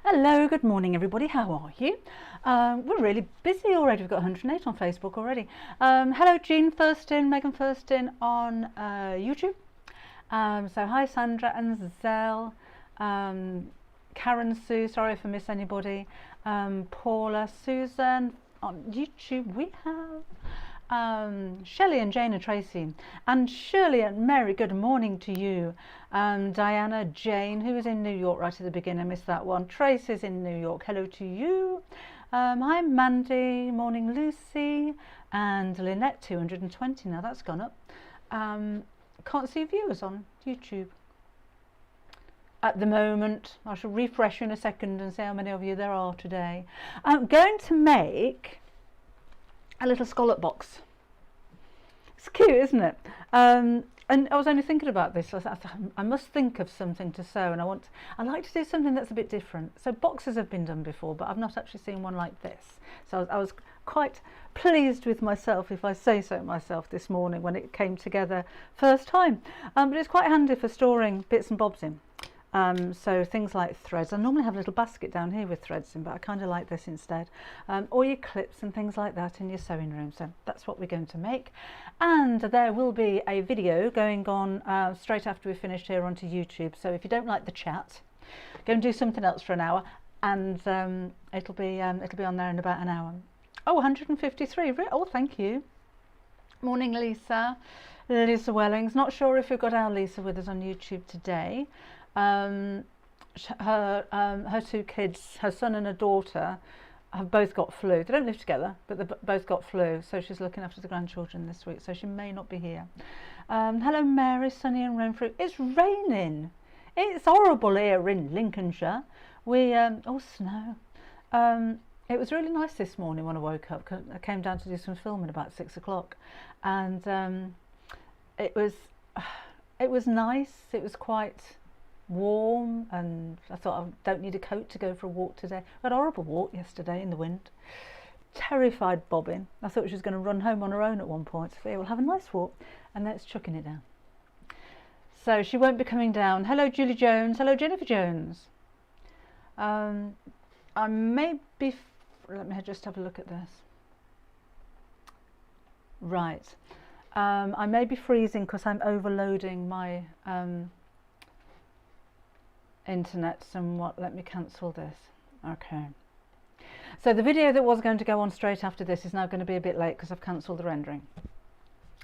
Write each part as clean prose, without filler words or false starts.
Hello, good morning everybody, how are you? We're really busy already, we've got 108 on Facebook already. Hello Jean Thurston, Megan Thurston on YouTube. So hi Sandra and Zell, Karen Sue, sorry if I miss anybody, Paula, Susan on YouTube we have. Shelley and Jane and Tracy, and Shirley and Mary, good morning to you. Diana, Jane, who was in New York right at the beginning, I missed that one. Tracy's in New York, hello to you. Hi Mandy, morning Lucy, and Lynette, 220 now, that's gone up. Can't see viewers on YouTube at the moment. I shall refresh in a second and see how many of you there are today. I'm going to make a little scallop box. It's cute, isn't it? And I was only thinking about this. I must think of something to sew, and I like to do something that's a bit different. So boxes have been done before, but I've not actually seen one like this. So I was quite pleased with myself, if I say so myself, this morning when it came together first time. But it's quite handy for storing bits and bobs in. So things like threads. I normally have a little basket down here with threads in, but I kind of like this instead. Or your clips and things like that in your sewing room. So that's what we're going to make. And there will be a video going on straight after we've finished here onto YouTube. So if you don't like the chat, go and do something else for an hour, and it'll be on there in about an hour. Oh, 153. Oh, thank you. Morning, Lisa. Lisa Wellings. Not sure if we've got our Lisa with us on YouTube today. Her two kids, her son and her daughter, have both got flu. They don't live together, but they've both got flu, so she's looking after the grandchildren this week, so she may not be here. Hello Mary, sunny and rain-free. It's raining. It's horrible here in Lincolnshire. Oh, snow. It was really nice this morning when I woke up. I came down to do some filming about 6 o'clock, and it was nice. It was quite warm, and I thought I don't need a coat to go for a walk today. I had a horrible walk yesterday in the wind. Terrified Bobbin. I thought she was going to run home on her own at one point. So yeah, we'll have a nice walk, and then it's chucking it down. So she won't be coming down. Hello Julie Jones. Hello Jennifer Jones. I may be, let me just have a look at this. Right. I may be freezing because I'm overloading my internet somewhat. Let me cancel this. Okay, so the video that was going to go on straight after this is now going to be a bit late because I've cancelled the rendering,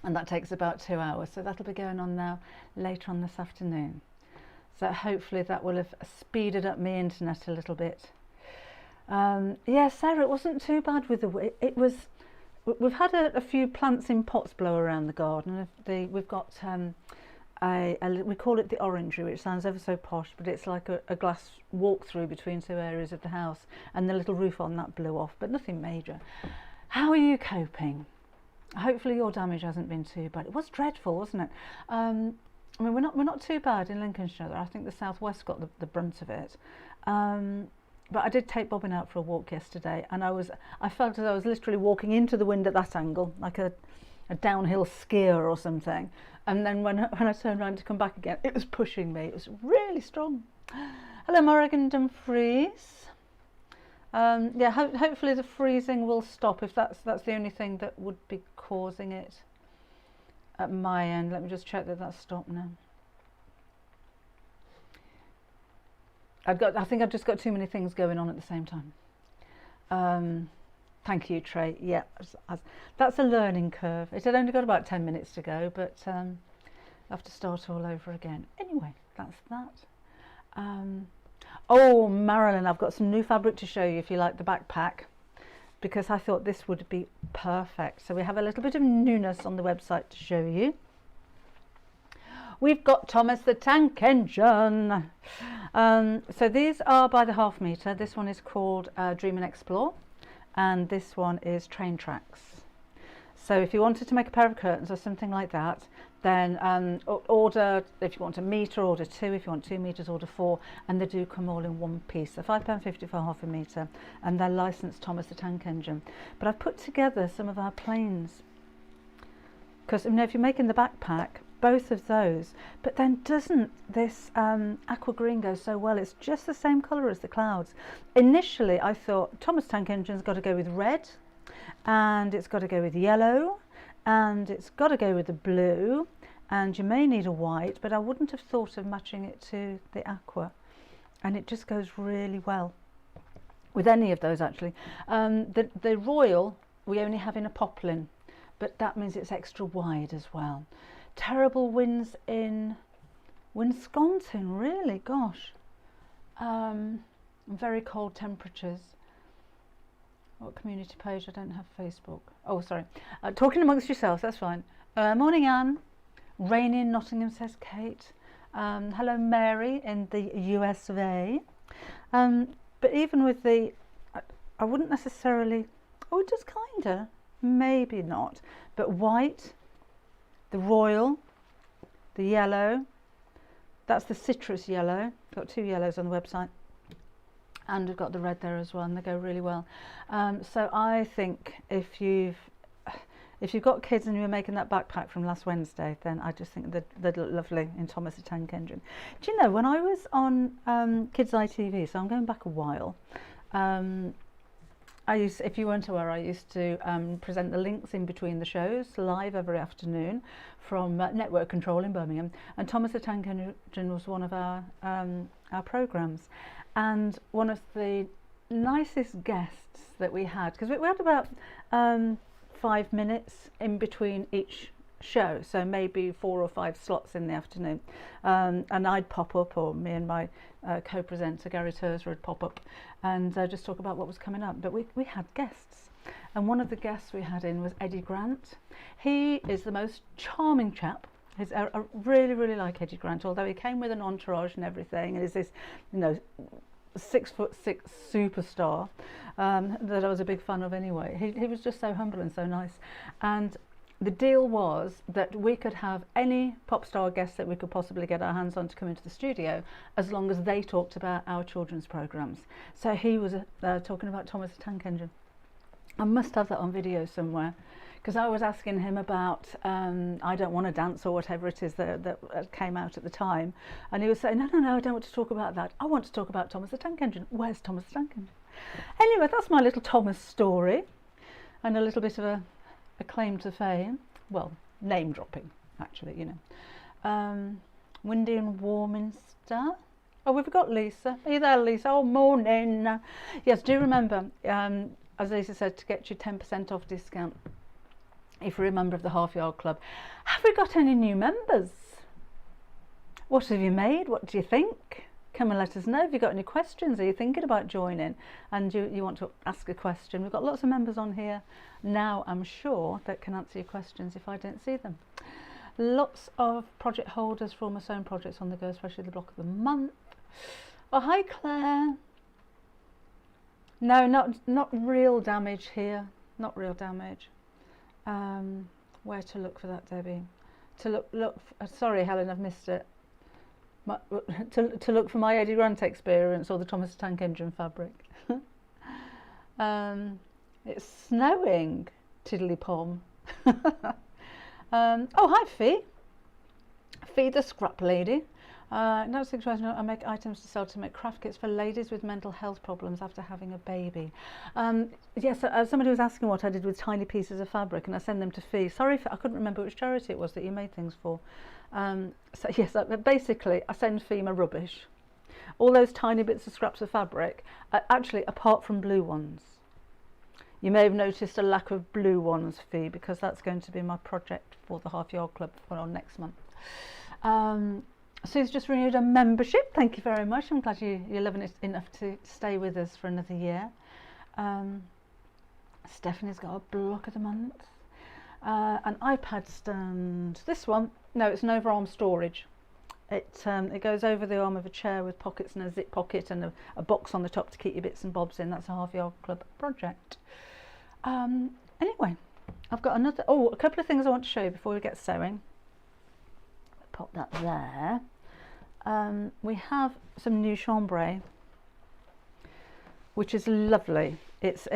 and that takes about 2 hours, so that'll be going on now later on this afternoon. So hopefully that will have speeded up my internet a little bit. Yeah, Sarah, it wasn't too bad with the we've had a few plants in pots blow around the garden. We've got we call it the orangery, which sounds ever so posh, but it's like a glass walk-through between two areas of the house, and the little roof on that blew off, but nothing major. How are you coping? Hopefully your damage hasn't been too bad. It was dreadful, wasn't it? I mean, we're not too bad in Lincolnshire. I think the southwest got the brunt of it. But I did take Bobbin out for a walk yesterday, and I felt as though I was literally walking into the wind at that angle, like a downhill skier or something. And then when I turned around to come back again, it was pushing me. It was really strong. Hello Morrigan Dumfries. Yeah, hopefully the freezing will stop, if that's the only thing that would be causing it at my end. Let me just check that that's stopped now. I think I've just got too many things going on at the same time. Thank you, Trey. Yeah, that's a learning curve. It had only got about 10 minutes to go, but I have to start all over again. Anyway, that's that. Oh, Marilyn, I've got some new fabric to show you if you like the backpack, because I thought this would be perfect. So we have a little bit of newness on the website to show you. We've got Thomas the Tank Engine. So these are by the ½ metre. This one is called Dream and Explore, and this one is Train Tracks. So if you wanted to make a pair of curtains or something like that, then order, if you want a metre, order 2. If you want 2 metres, order 4, and they do come all in one piece. So £5.50 for ½ a metre, and they're licensed Thomas the Tank Engine. But I've put together some of our planes, because you know, if you're making the backpack, both of those. But then doesn't this aqua green go so well? It's just the same colour as the clouds. Initially I thought Thomas Tank Engine's got to go with red, and it's got to go with yellow, and it's got to go with the blue, and you may need a white, but I wouldn't have thought of matching it to the aqua, and it just goes really well with any of those actually. The royal we only have in a poplin, but that means it's extra wide as well. Terrible winds in Wisconsin, really, gosh. Very cold temperatures. What community page? I don't have Facebook. Oh, sorry. Talking amongst yourselves, that's fine. Morning, Anne. Rainy in Nottingham, says Kate. Hello, Mary in the US of A. But even with the, I wouldn't necessarily, oh, it does kinda, maybe not. But white, the royal, the yellow, that's the citrus yellow. Got 2 yellows on the website. And we've got the red there as well, and they go really well. So I think if you've got kids and you were making that backpack from last Wednesday, then I just think they'd look lovely in Thomas the Tank Engine. Do you know, when I was on Kids ITV, so I'm going back a while, if you weren't aware, I used to present the links in between the shows live every afternoon from Network Control in Birmingham, and Thomas the Tank Engine was one of our programmes. And one of the nicest guests that we had, because we had about 5 minutes in between each show, so maybe 4 or 5 slots in the afternoon, and I'd pop up, or me and my co-presenter Gary Terza would pop up and just talk about what was coming up. But we had guests, and one of the guests we had in was Eddie Grant. He is the most charming chap. I really like Eddie Grant, although he came with an entourage and everything, and is this, you know, 6'6" superstar that I was a big fan of anyway. He was just so humble and so nice, and the deal was that we could have any pop star guests that we could possibly get our hands on to come into the studio, as long as they talked about our children's programmes. So he was talking about Thomas the Tank Engine. I must have that on video somewhere, because I was asking him about I Don't Want to Dance, or whatever it is that came out at the time, and he was saying, no, I don't want to talk about that, I want to talk about Thomas the Tank Engine. Where's Thomas the Tank Engine? Anyway, that's my little Thomas story, and a little bit of a claim to fame, well, name dropping actually, you know. Windy and warm in Star. Oh, we've got Lisa. Are you there, Lisa? Oh, morning. Yes, do remember, as Lisa said, to get your 10% off discount if you're a member of the Half Yard Club. Have we got any new members? What have you made? What do you think? Come and let us know. Have you got any questions? Are you thinking about joining and you want to ask a question? We've got lots of members on here now, I'm sure, that can answer your questions if I don't see them. Lots of project holders for almost own projects on the go, especially the block of the month. Oh, hi Claire. No, not real damage here. Not real damage. Where to look for that, Debbie? To look sorry, Helen, I've missed it. To look for my Eddie Grant experience or the Thomas the Tank Engine fabric. It's snowing, tiddly pom. Oh, hi Fee. Fee the scrap lady. No situation. I make items to sell to make craft kits for ladies with mental health problems after having a baby. Yes, somebody was asking what I did with tiny pieces of fabric, and I send them to Fee. Sorry, I couldn't remember which charity it was that you made things for. So yes, basically I send Fee my rubbish. All those tiny bits of scraps of fabric, actually apart from blue ones. You may have noticed a lack of blue ones, Fee, because that's going to be my project for the Half Yard Club for next month. Sue's just renewed a membership. Thank you very much. I'm glad you're loving it enough to stay with us for another year. Stephanie's got a block of the month. An iPad stand. This one, no, it's an overarm storage. It goes over the arm of a chair with pockets and a zip pocket and a box on the top to keep your bits and bobs in. That's a Half Yard Club project. Anyway, I've got a couple of things I want to show you before we get sewing. Pop that there. We have some new chambray, which is lovely. It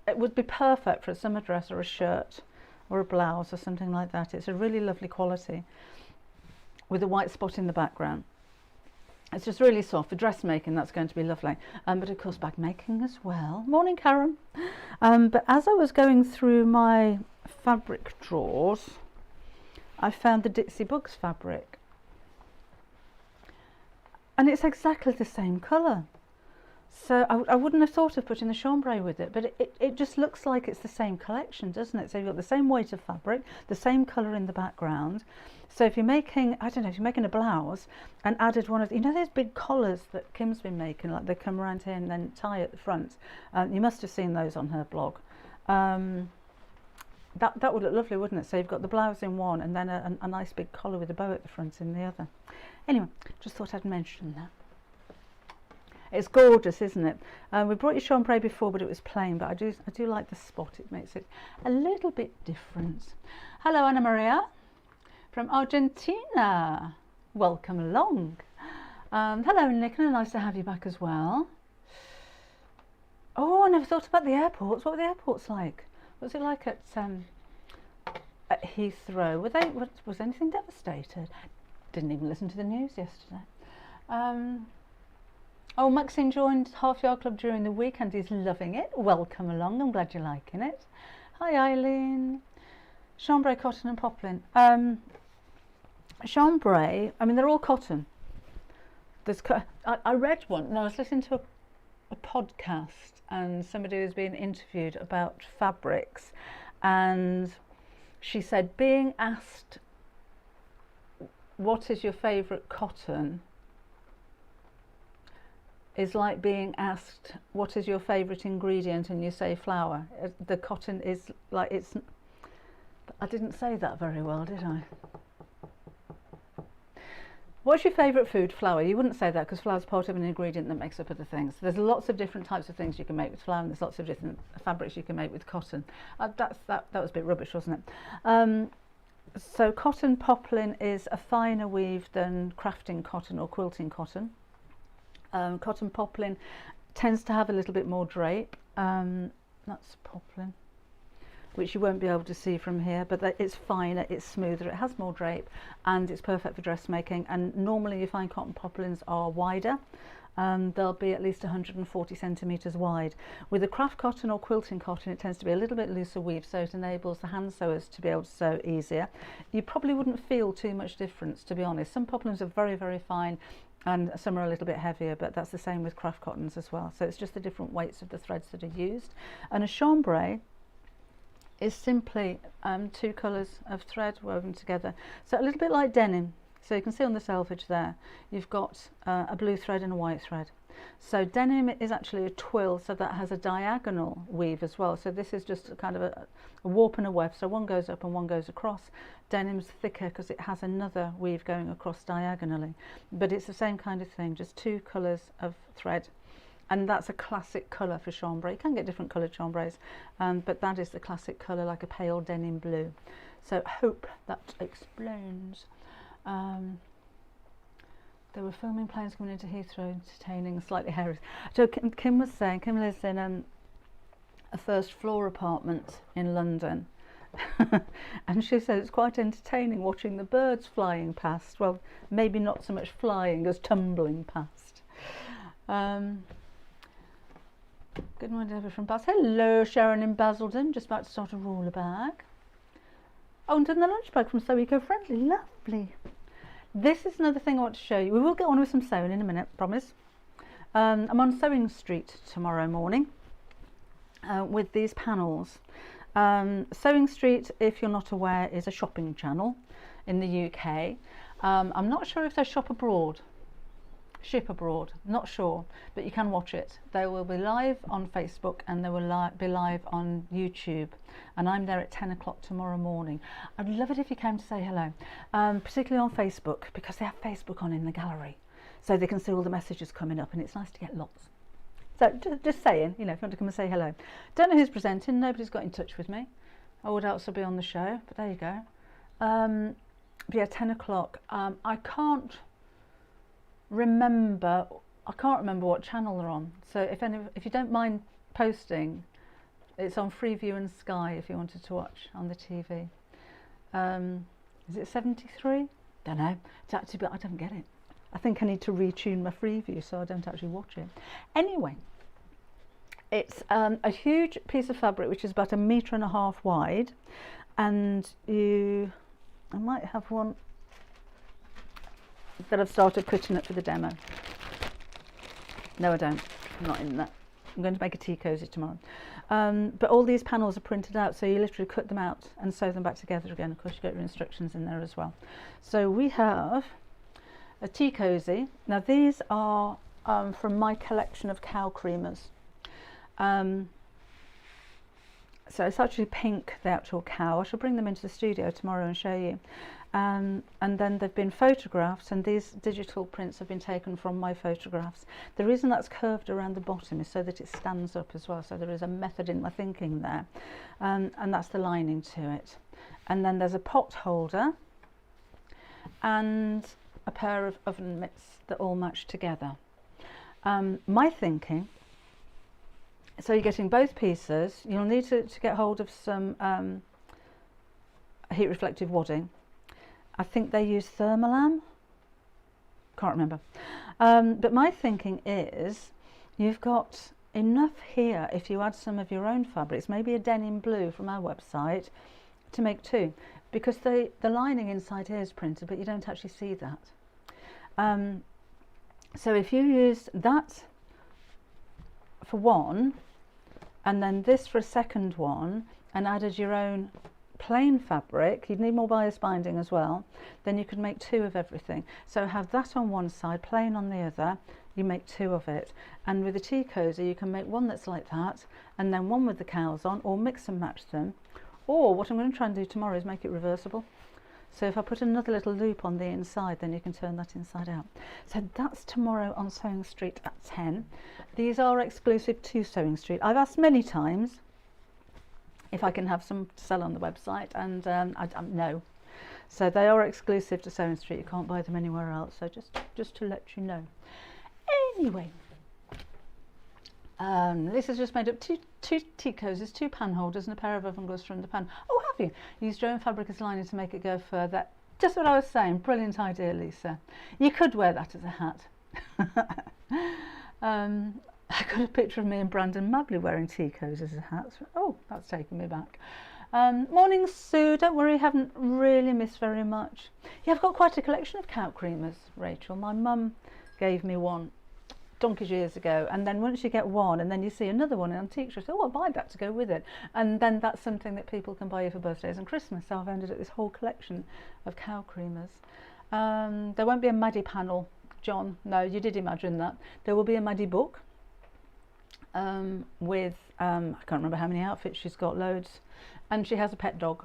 would be perfect for a summer dress or a shirt. or a blouse or something like that. It's a really lovely quality with a white spot in the background. It's just really soft. For dressmaking, that's going to be lovely. But of course, bag making as well. Morning, Karen. But as I was going through my fabric drawers, I found the Dixie Bugs fabric. And it's exactly the same colour. So I wouldn't have thought of putting the chambray with it, but it just looks like it's the same collection, doesn't it? So you've got the same weight of fabric, the same colour in the background. So if you're making, I don't know, if you're making a blouse and added one of, you know, those big collars that Kim's been making, like they come around here and then tie at the front. You must have seen those on her blog. That would look lovely, wouldn't it? So you've got the blouse in one and then a nice big collar with a bow at the front in the other. Anyway, just thought I'd mention that. It's gorgeous, isn't it? We brought you chambray before, but it was plain, but I do like the spot. It makes it a little bit different. Hello, Anna Maria from Argentina. Welcome along. Hello, Nicola. Nice to have you back as well. Oh, I never thought about the airports. What were the airports like? What was it like at Heathrow? Was anything devastated? Didn't even listen to the news yesterday. Oh, Maxine joined Half Yard Club during the week and is loving it. Welcome along. I'm glad you're liking it. Hi, Eileen. Chambray, cotton and poplin. Chambray, I mean, they're all cotton. I read one, and I was listening to a podcast, and somebody was being interviewed about fabrics, and she said, being asked, what is your favourite cotton, is like being asked, what is your favourite ingredient, and you say flour. The cotton is like, it's, I didn't say that very well, did I? What's your favourite food? Flour. You wouldn't say that because flour is part of an ingredient that makes up other things. There's lots of different types of things you can make with flour, and there's lots of different fabrics you can make with cotton. That was a bit rubbish, wasn't it? So cotton poplin is a finer weave than crafting cotton or quilting cotton. Cotton poplin tends to have a little bit more drape. That's poplin, which you won't be able to see from here, but it's finer, it's smoother, it has more drape, and it's perfect for dressmaking. And normally you find cotton poplins are wider. They'll be at least 140 centimetres wide. With the craft cotton or quilting cotton, it tends to be a little bit looser weave, so it enables the hand sewers to be able to sew easier. You probably wouldn't feel too much difference, to be honest. Some poplins are very, very fine, and some are a little bit heavier, but that's the same with craft cottons as well. So it's just the different weights of the threads that are used. And a chambray is simply 2 colours of thread woven together. So a little bit like denim. So you can see on the selvage there, you've got a blue thread and a white thread. So denim is actually a twill, so that has a diagonal weave as well. So this is just a kind of a warp and a weft, so one goes up and one goes across. Denim's thicker because it has another weave going across diagonally, but it's the same kind of thing, just 2 colours of thread. And that's a classic colour for chambray. You can get different coloured chambrays, but that is the classic colour, like a pale denim blue. So hope that explains. They were filming planes coming into Heathrow, entertaining slightly hairy. So Kim was saying, Kim lives in a first floor apartment in London. And she said it's quite entertaining watching the birds flying past. Well, maybe not so much flying as tumbling past. Good morning, Deborah from Bath. Hello, Sharon in Basildon. Just about to start a roller bag. Oh, and done the lunch bag from So Eco-Friendly. Lovely. This is another thing I want to show you. We will get on with some sewing in a minute, promise. I'm on Sewing Street tomorrow morning with these panels. Sewing Street, if you're not aware, is a shopping channel in the UK. I'm not sure if they ship abroad, not sure, but you can watch it. They will be live on Facebook and they will be live on YouTube, and I'm there at 10 o'clock tomorrow morning. I'd love it if you came to say hello, particularly on Facebook, because they have Facebook on in the gallery, so they can see all the messages coming up, and it's nice to get lots. So just saying, you know, if you want to come and say hello. Don't know who's presenting, nobody's got in touch with me. I would also be on the show, but there you go. But yeah, 10 o'clock. I can't remember what channel they're on. So if you don't mind posting, It's on Freeview and Sky if you wanted to watch on the TV. Is it 73? Don't know. It's actually, but I don't get it. I think I need to retune my Freeview so I don't actually watch it. Anyway, it's a huge piece of fabric which is about 1.5 meters wide, and I might have one that I've started cutting up for the demo. No, I don't. I'm not in that. I'm going to make a tea cozy tomorrow. But all these panels are printed out, so you literally cut them out and sew them back together again. Of course, you get your instructions in there as well. So we have a tea cozy. Now these are from my collection of cow creamers. So it's actually pink, the actual cow. I shall bring them into the studio tomorrow and show you. And then they've been photographs, and these digital prints have been taken from my photographs. The reason that's curved around the bottom is so that it stands up as well, so there is a method in my thinking there, and that's the lining to it. And then there's a pot holder and a pair of oven mitts that all match together. My thinking, so you're getting both pieces. You'll need to get hold of some heat reflective wadding. I think they use Thermolam, can't remember. But my thinking is you've got enough here, if you add some of your own fabrics, maybe a denim blue from our website, to make two, because the lining inside here is printed, but you don't actually see that. So if you use that for one, and then this for a second one, and added your own plain fabric, you'd need more bias binding as well, then you could make two of everything. So have that on one side, plain on the other, you make two of it. And with a tea cozy you can make one that's like that, and then one with the cows on, or mix and match them. Or what I'm going to try and do tomorrow is make it reversible. So if I put another little loop on the inside, then you can turn that inside out. So that's tomorrow on Sewing Street at 10. These are exclusive to Sewing Street. I've asked many times if I can have some to sell on the website, and no. So they are exclusive to Sewing Street. You can't buy them anywhere else. So just to let you know. Anyway, this has just made up two tea cozies, 2 pan holders, and a pair of oven gloves from the pan. Oh, have you? Used your own fabric as lining to make it go further. Just what I was saying. Brilliant idea, Lisa. You could wear that as a hat. I got a picture of me and Brandon Mabley wearing tea cozies as hats. Oh, that's taken me back. Morning, Sue. Don't worry, haven't really missed very much. Yeah, I've got quite a collection of cow creamers, Rachel. My mum gave me one donkey's years ago, and then once you get one and then you see another one in antique shops, oh, I'll buy that to go with it, and then that's something that people can buy you for birthdays and Christmas. So I've ended up with this whole collection of cow creamers. There won't be a Maddie panel, John. No, you did imagine that. There will be a Maddie book with I can't remember how many outfits she's got, loads, and she has a pet dog,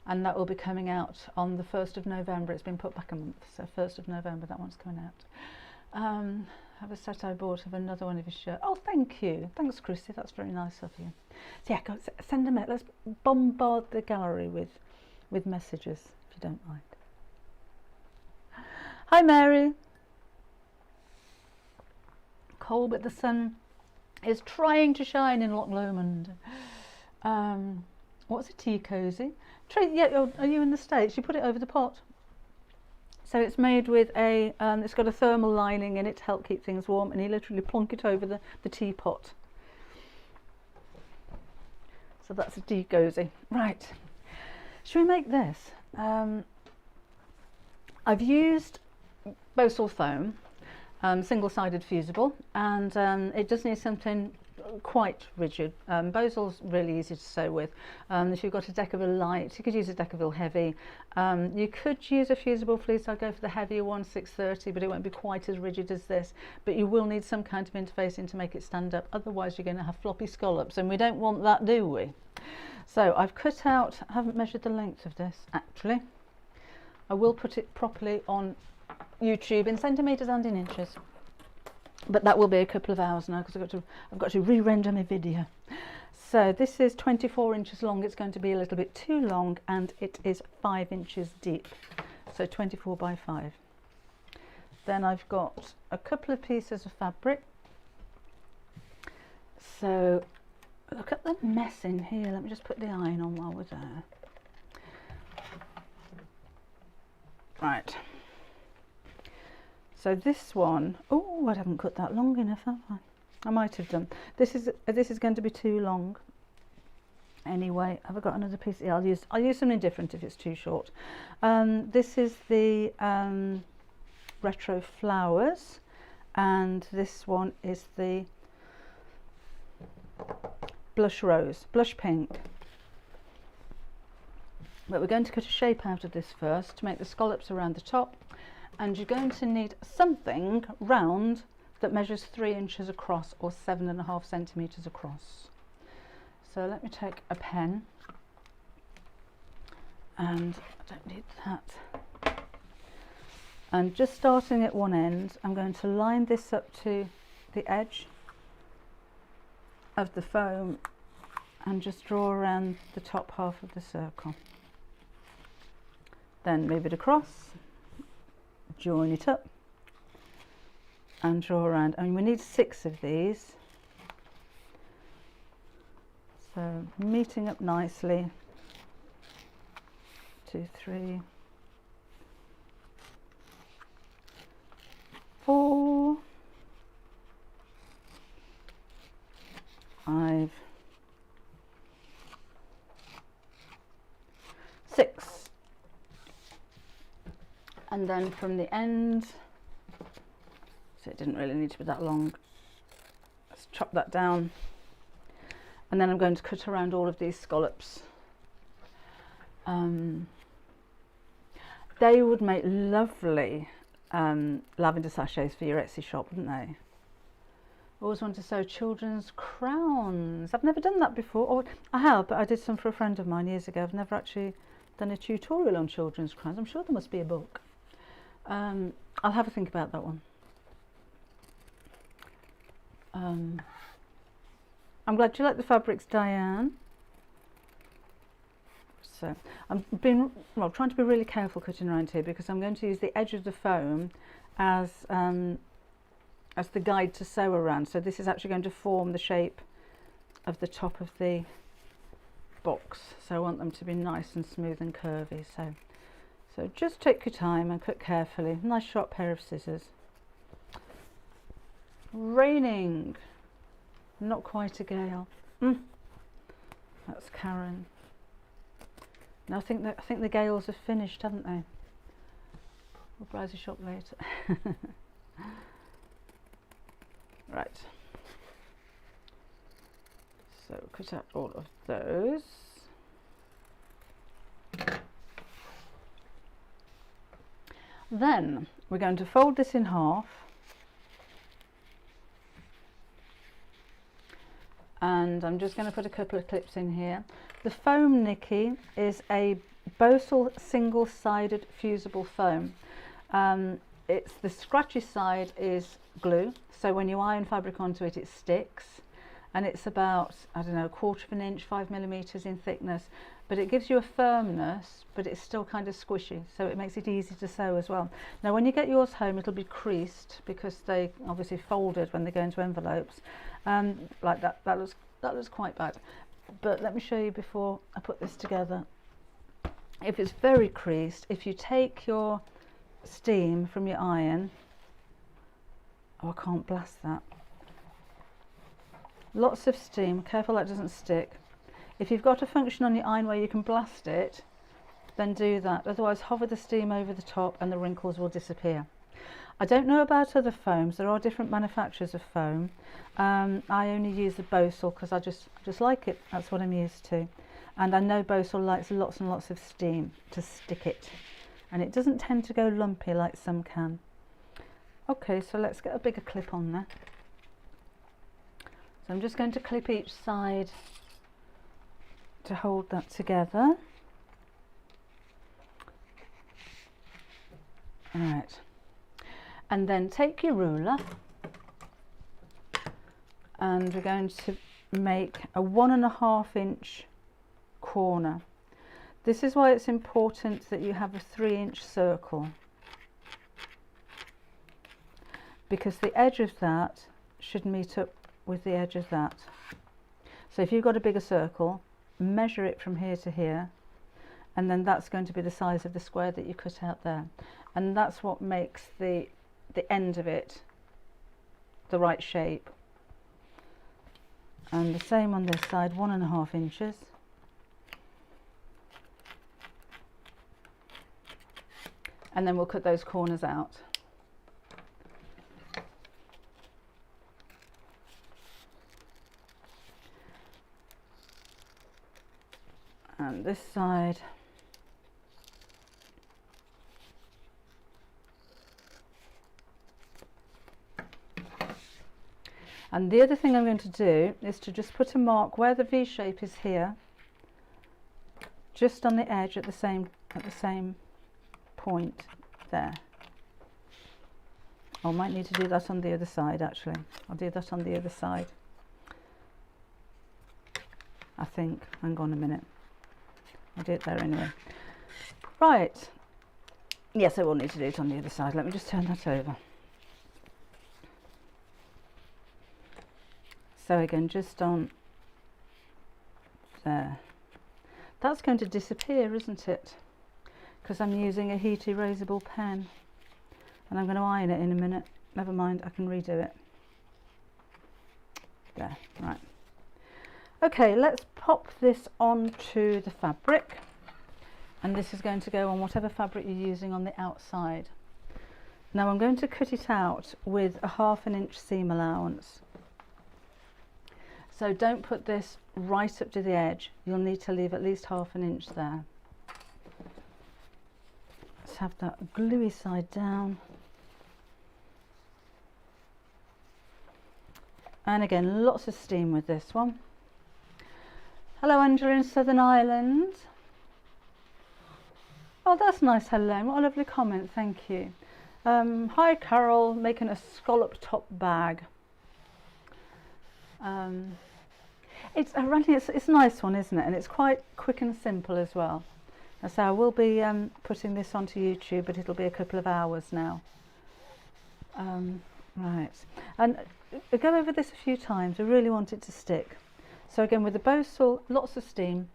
and that will be coming out on the 1st of November. It's been put back a month, so 1st of November that one's coming out. Have a set I bought of another one of his shirts. Oh, thank you. Thanks, Chrissy. That's very nice of you. So yeah, go send them out. Let's bombard the gallery with messages, if you don't mind. Hi, Mary. Cold, but the sun is trying to shine in Loch Lomond. What's a tea cozy? Yeah, are you in the States? You put it over the pot. So it's made with a, it's got a thermal lining in it to help keep things warm, and you literally plonk it over the teapot. So that's a tea cozy. Right, should we make this? I've used Bosal foam, single-sided fusible, and it does need something quite rigid. Bosal's really easy to sew with. If you've got a Decaville light, you could use a Decaville heavy. You could use a fusible fleece. I'd go for the heavier one, 630, but it won't be quite as rigid as this. But you will need some kind of interfacing to make it stand up, otherwise you're going to have floppy scallops, and we don't want that, do we? So I've cut out, I haven't measured the length of this actually. I will put it properly on YouTube in centimetres and in inches. But that will be a couple of hours now, because I've got to re-render my video. So this is 24 inches long. It's going to be a little bit too long, and it is 5 inches deep. So 24 by 5. Then I've got a couple of pieces of fabric. So Look at the mess in here. Let me just put the iron on while we're there. Right. So this one, oh, I haven't cut that long enough, have I? I might have done. This is going to be too long. Anyway, have I got another piece? Yeah, I'll use something different if it's too short. This is the retro flowers, and this one is the blush rose, blush pink. But we're going to cut a shape out of this first to make the scallops around the top, and you're going to need something round that measures 3 inches across or 7.5 centimeters across. So let me take a pen, and I don't need that. And just starting at one end, I'm going to line this up to the edge of the foam and just draw around the top half of the circle. Then move it across, join it up and draw around. I mean, we need 6 of these. So meeting up nicely, 2, 3, 4, 5, 6, and then from the end, so it didn't really need to be that long, let's chop that down. And then I'm going to cut around all of these scallops. They would make lovely lavender sachets for your Etsy shop, wouldn't they? I always want to sew children's crowns. I've never done that before. Or I have, but I did some for a friend of mine years ago. I've never actually done a tutorial on children's crowns. I'm sure there must be a book. I'll have a think about that one. I'm glad you like the fabrics, Diane. So I'm trying to be really careful cutting around here, because I'm going to use the edge of the foam as the guide to sew around. So this is actually going to form the shape of the top of the box. So I want them to be nice and smooth and curvy. So just take your time and cut carefully. Nice sharp pair of scissors. Raining. Not quite a gale. That's Karen. Now I think the gales have finished, haven't they? We'll browse the shop later. Right. So cut out all of those. Then we're going to fold this in half. And I'm just going to put a couple of clips in here. The foam, Nikki, is a Bosal single-sided fusible foam. It's the scratchy side is glue, so when you iron fabric onto it, it sticks, and it's about, I don't know, 1/4 of an inch, 5 millimeters in thickness, but it gives you a firmness, but it's still kind of squishy, so it makes it easy to sew as well. Now when you get yours home, it'll be creased because they obviously folded when they go into envelopes. Like that looks quite bad, but let me show you before I put this together. If it's very creased, if you take your steam from your iron, oh, I can't blast that, lots of steam, careful that doesn't stick. If you've got a function on your iron where you can blast it, then do that, otherwise hover the steam over the top and the wrinkles will disappear. I don't know about other foams, there are different manufacturers of foam. I only use the Bosal because I just like it, that's what I'm used to. And I know Bosal likes lots and lots of steam to stick it, and it doesn't tend to go lumpy like some can. Okay, so let's get a bigger clip on there. So I'm just going to clip each side to hold that together. Alright, and then take your ruler and we're going to make a 1.5 inch corner. This is why it's important that you have a 3-inch circle, because the edge of that should meet up with the edge of that. So if you've got a bigger circle, measure it from here to here, and then that's going to be the size of the square that you cut out there, and that's what makes the end of it the right shape. And the same on this side, 1.5 inches. And then we'll cut those corners out. And this side. And the other thing I'm going to do is to just put a mark where the V shape is here, just on the edge at the same point there. I might need to do that on the other side actually. I'll do that on the other side, I think. Hang on a minute. I'll do it there anyway. Right. Yes, I will need to do it on the other side. Let me just turn that over. So again, just on there. That's going to disappear, isn't it? Because I'm using a heat erasable pen. And I'm going to iron it in a minute. Never mind, I can redo it. There, right. Okay, let's pop this onto the fabric. And this is going to go on whatever fabric you're using on the outside. Now I'm going to cut it out with a 1/2 inch seam allowance. So don't put this right up to the edge. You'll need to leave at least 1/2 inch there. Let's have that gluey side down. And again, lots of steam with this one. Hello, Angela in Southern Ireland. Oh, that's nice, Helen. What a lovely comment, thank you. Hi, Carol, making a scallop top bag. It's a nice one, isn't it? And it's quite quick and simple as well. So I will be putting this onto YouTube, but it'll be a couple of hours now. Right, and I go over this a few times. I really want it to stick. So again, with the bow saw, lots of steam,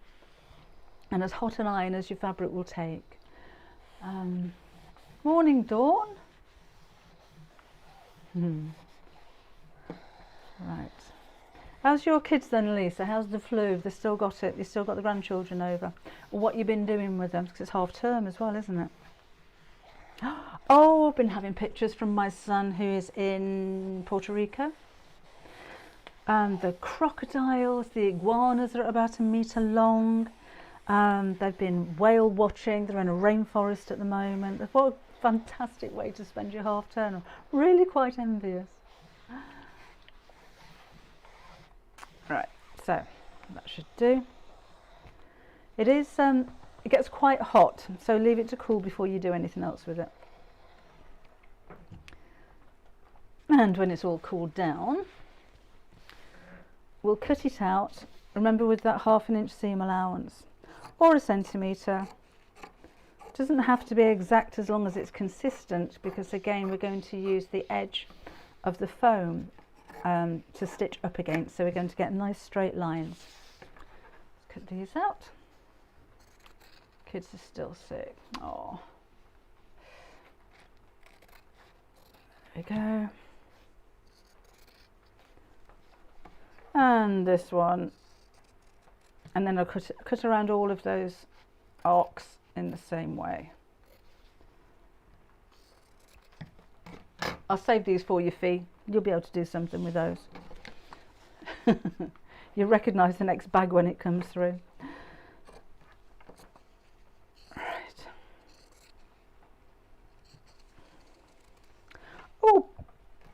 and as hot an iron as your fabric will take. Morning, Dawn. Right. How's your kids then, Lisa? How's the flu? They've still got it? You still got the grandchildren over? Or what you've been doing with them? Because it's half term as well, isn't it? Oh, I've been having pictures from my son who is in Puerto Rico. And the crocodiles, the iguanas are about 1 metre long. They've been whale watching. They're in a rainforest at the moment. What a fantastic way to spend your half term. Really quite envious. Right, so that should do. It is, it gets quite hot, so leave it to cool before you do anything else with it. And when it's all cooled down, we'll cut it out. Remember, with that 1/2 inch seam allowance, or 1 centimetre. It doesn't have to be exact as long as it's consistent, because again, we're going to use the edge of the foam to stitch up against, so we're going to get nice straight lines. Let's cut these out. Kids are still sick. Oh, there we go. And this one, and then I'll cut around all of those arcs in the same way. I'll save these for you, Fee. You'll be able to do something with those. You'll recognise the next bag when it comes through. Right. Oh,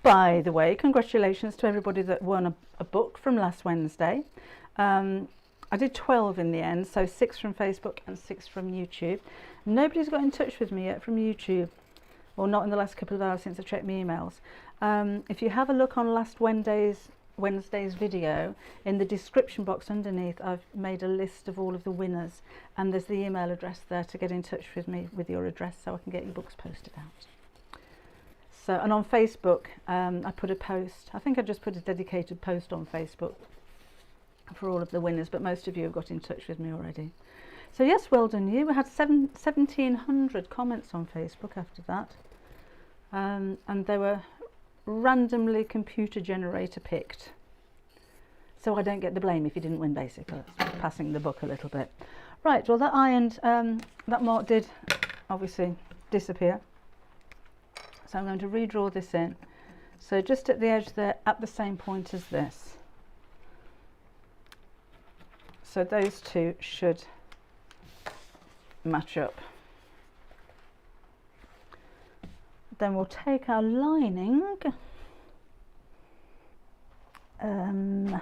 by the way, congratulations to everybody that won a book from last Wednesday. I did 12 in the end, so 6 from Facebook and 6 from YouTube. Nobody's got in touch with me yet from YouTube, or not in the last couple of hours since I checked my emails. If you have a look on last Wednesday's video, in the description box underneath, I've made a list of all of the winners, and there's the email address there to get in touch with me with your address, so I can get your books posted out. So, and on Facebook, I put a post. I think I just put a dedicated post on Facebook for all of the winners, but most of you have got in touch with me already. So yes, well done you. We had 1,700 comments on Facebook after that, and they were randomly computer generator picked. So I don't get the blame if you didn't win, basically. That's passing the buck a little bit. Right, well that ironed, that mark did obviously disappear. So I'm going to redraw this in. So just at the edge there, at the same point as this. So those two should match up. Then we'll take our lining. How can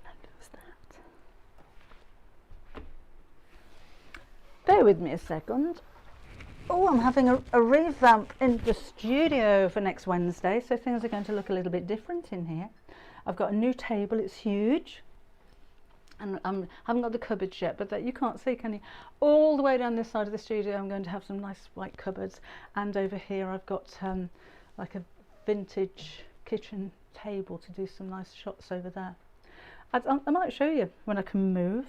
I lose that? Bear with me a second. Oh, I'm having a revamp in the studio for next Wednesday, so things are going to look a little bit different in here. I've got a new table, it's huge, and I haven't got the cupboards yet, but that you can't see, can you? All the way down this side of the studio I'm going to have some nice white cupboards, and over here I've got like a vintage kitchen table to do some nice shots over there. I might show you when I can move.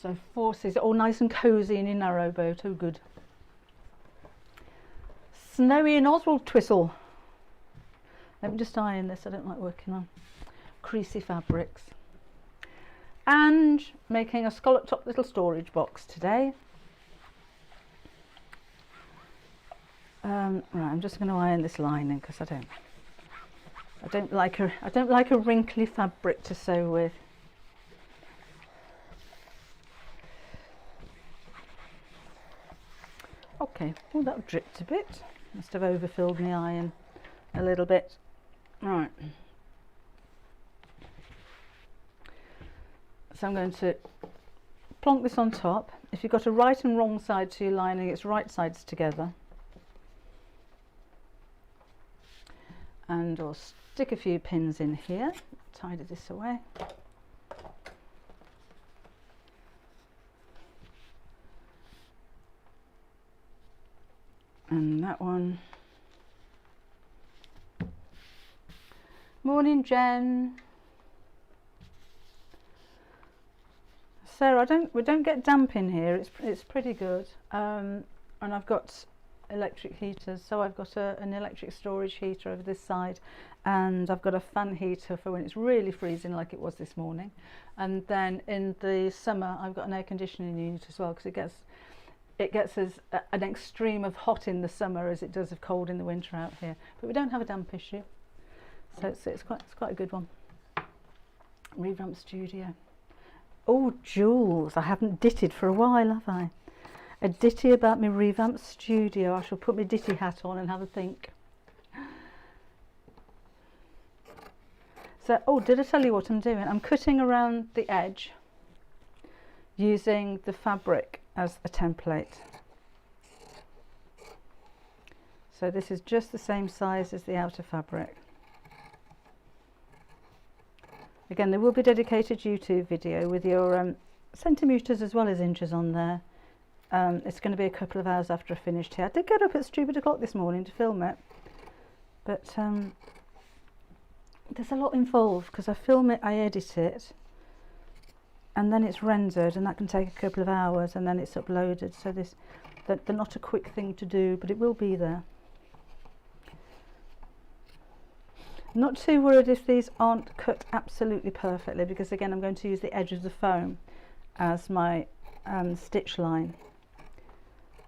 So forces, all nice and cosy in your narrow boat, oh good. Snowy and Oswald twistle. Let me just iron this, I don't like working on creasy fabrics. And making a scallop top little storage box today. Right, I'm just going to iron this lining because I don't like a wrinkly fabric to sew with. Okay, well that dripped a bit. Must have overfilled my iron a little bit. Right. So I'm going to plonk this on top. If you've got a right and wrong side to your lining, it's right sides together. And I'll stick a few pins in here, tidy this away. And that one. Morning, Jen. Sarah, we don't get damp in here. It's pretty good. And I've got electric heaters, so I've got an electric storage heater over this side, and I've got a fan heater for when it's really freezing like it was this morning. And then in the summer I've got an air conditioning unit as well, because it gets as an extreme of hot in the summer as it does of cold in the winter out here. But we don't have a damp issue, so it's quite a good one. Revamp studio. Oh, Jules, I haven't dittied for a while, have I? A ditty about my revamp studio. I shall put my ditty hat on and have a think. So, oh, did I tell you what I'm doing? I'm cutting around the edge using the fabric as a template. So this is just the same size as the outer fabric. Again, there will be a dedicated YouTube video with your centimetres as well as inches on there. It's going to be a couple of hours after I finished here. I did get up at stupid o'clock this morning to film it, but there's a lot involved because I film it, I edit it, and then it's rendered, and that can take a couple of hours, and then it's uploaded. So they're not a quick thing to do, but it will be there. Not too worried if these aren't cut absolutely perfectly, because again I'm going to use the edge of the foam as my stitch line.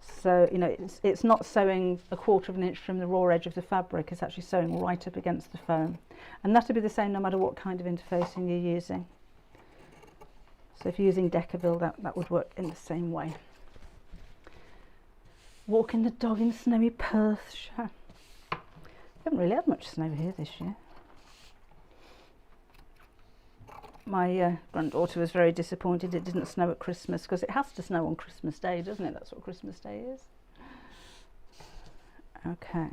So, you know, it's not sewing a quarter of an inch from the raw edge of the fabric, it's actually sewing right up against the foam. And that'll be the same no matter what kind of interfacing you're using. So if you're using Decaville, that would work in the same way. Walking the dog in snowy Perthshire. We haven't really had much snow here this year. My granddaughter was very disappointed it didn't snow at Christmas, because it has to snow on Christmas Day, doesn't it? That's what Christmas Day is. Okay.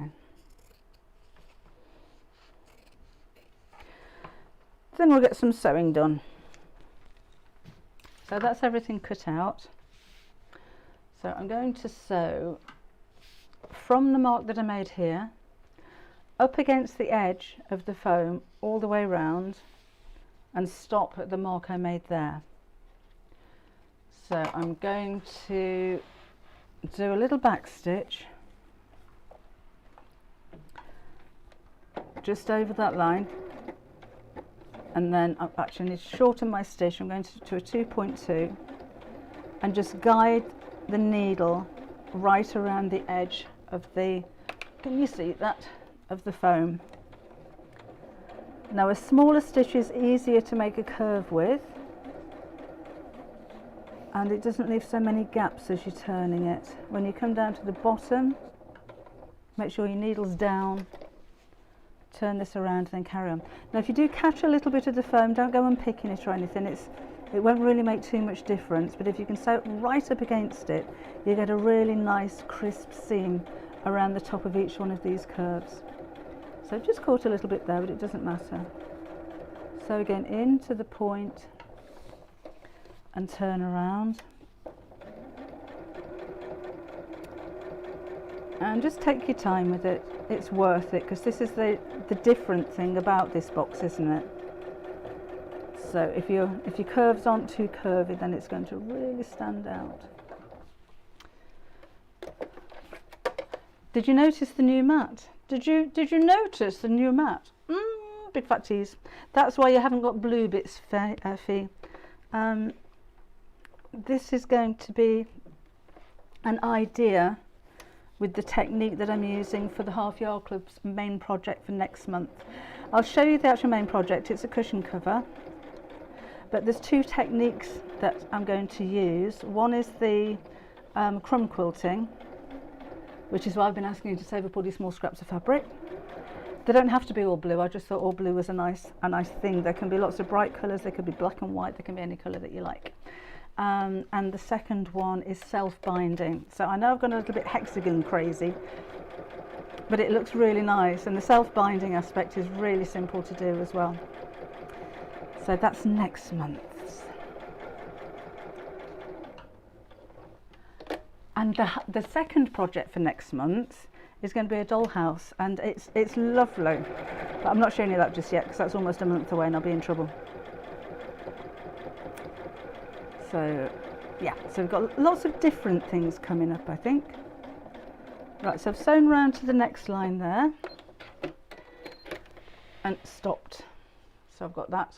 Then we'll get some sewing done. So that's everything cut out. So I'm going to sew from the mark that I made here up against the edge of the foam all the way around and stop at the mark I made there. So I'm going to do a little back stitch just over that line, and then I actually need to shorten my stitch. I'm going to a 2.2 and just guide the needle right around the edge of the, can you see that, of the foam. Now a smaller stitch is easier to make a curve with, and it doesn't leave so many gaps as you're turning it. When you come down to the bottom, make sure your needle's down, turn this around, then carry on. Now if you do catch a little bit of the foam, don't go unpicking it or anything. It won't really make too much difference, but if you can sew it right up against it, you get a really nice crisp seam around the top of each one of these curves. So I've just caught a little bit there, but it doesn't matter. So again, into the point and turn around. And just take your time with it. It's worth it, because this is the different thing about this box, isn't it? So if your curves aren't too curvy, then it's going to really stand out. Did you notice the new mat? Did you notice the new mat? Big fat tease. That's why you haven't got blue bits, Fee. This is going to be an idea with the technique that I'm using for the Half Yard Club's main project for next month. I'll show you the actual main project. It's a cushion cover, but there's two techniques that I'm going to use. One is the crumb quilting, which is why I've been asking you to save up all these small scraps of fabric. They don't have to be all blue. I just thought all blue was a nice thing. There can be lots of bright colours. They could be black and white. They can be any colour that you like. And the second one is self-binding. So I know I've gone a little bit hexagon crazy, but it looks really nice. And the self-binding aspect is really simple to do as well. So that's next month. And the second project for next month is going to be a dollhouse, and it's lovely. But I'm not showing you that just yet, because that's almost a month away and I'll be in trouble. So yeah, so we've got lots of different things coming up, I think. Right, so I've sewn round to the next line there and stopped. So I've got that.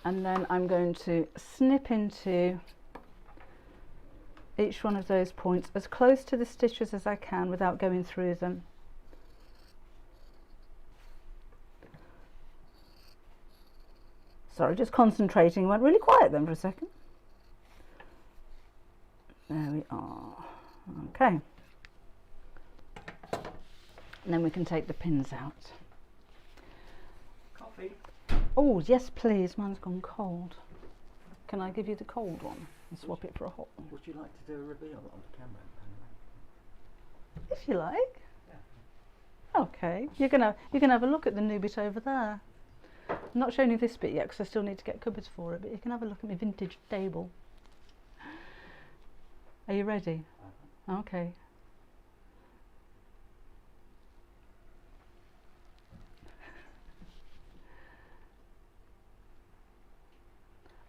And then I'm going to snip into each one of those points as close to the stitches as I can without going through them. Sorry, just concentrating. Went really quiet then for a second. There we are. Okay. And then we can take the pins out. Coffee? Oh, yes please. Mine's gone cold. Can I give you the cold one and swap it for a hot one? Would you like to do a reveal on the camera? If you like. Yeah. Okay. You're gonna have a look at the new bit over there. I'm not showing you this bit yet because I still need to get cupboards for it, but you can have a look at my vintage table. Are you ready? Okay.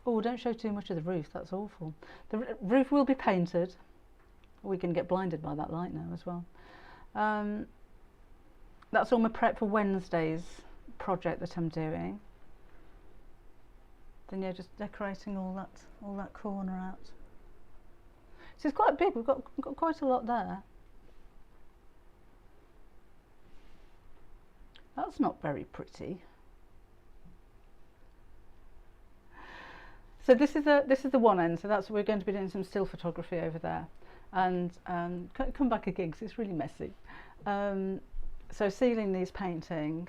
Oh, don't show too much of the roof, that's awful. The roof will be painted. We can get blinded by that light now as well. That's all my prep for Wednesday's project that I'm doing. Then yeah, just decorating all that corner out. So it's quite big, we've got quite a lot there. That's not very pretty. So this is the one end, so that's we're going to be doing some still photography over there, and come back again because it's really messy. So sealing these painting,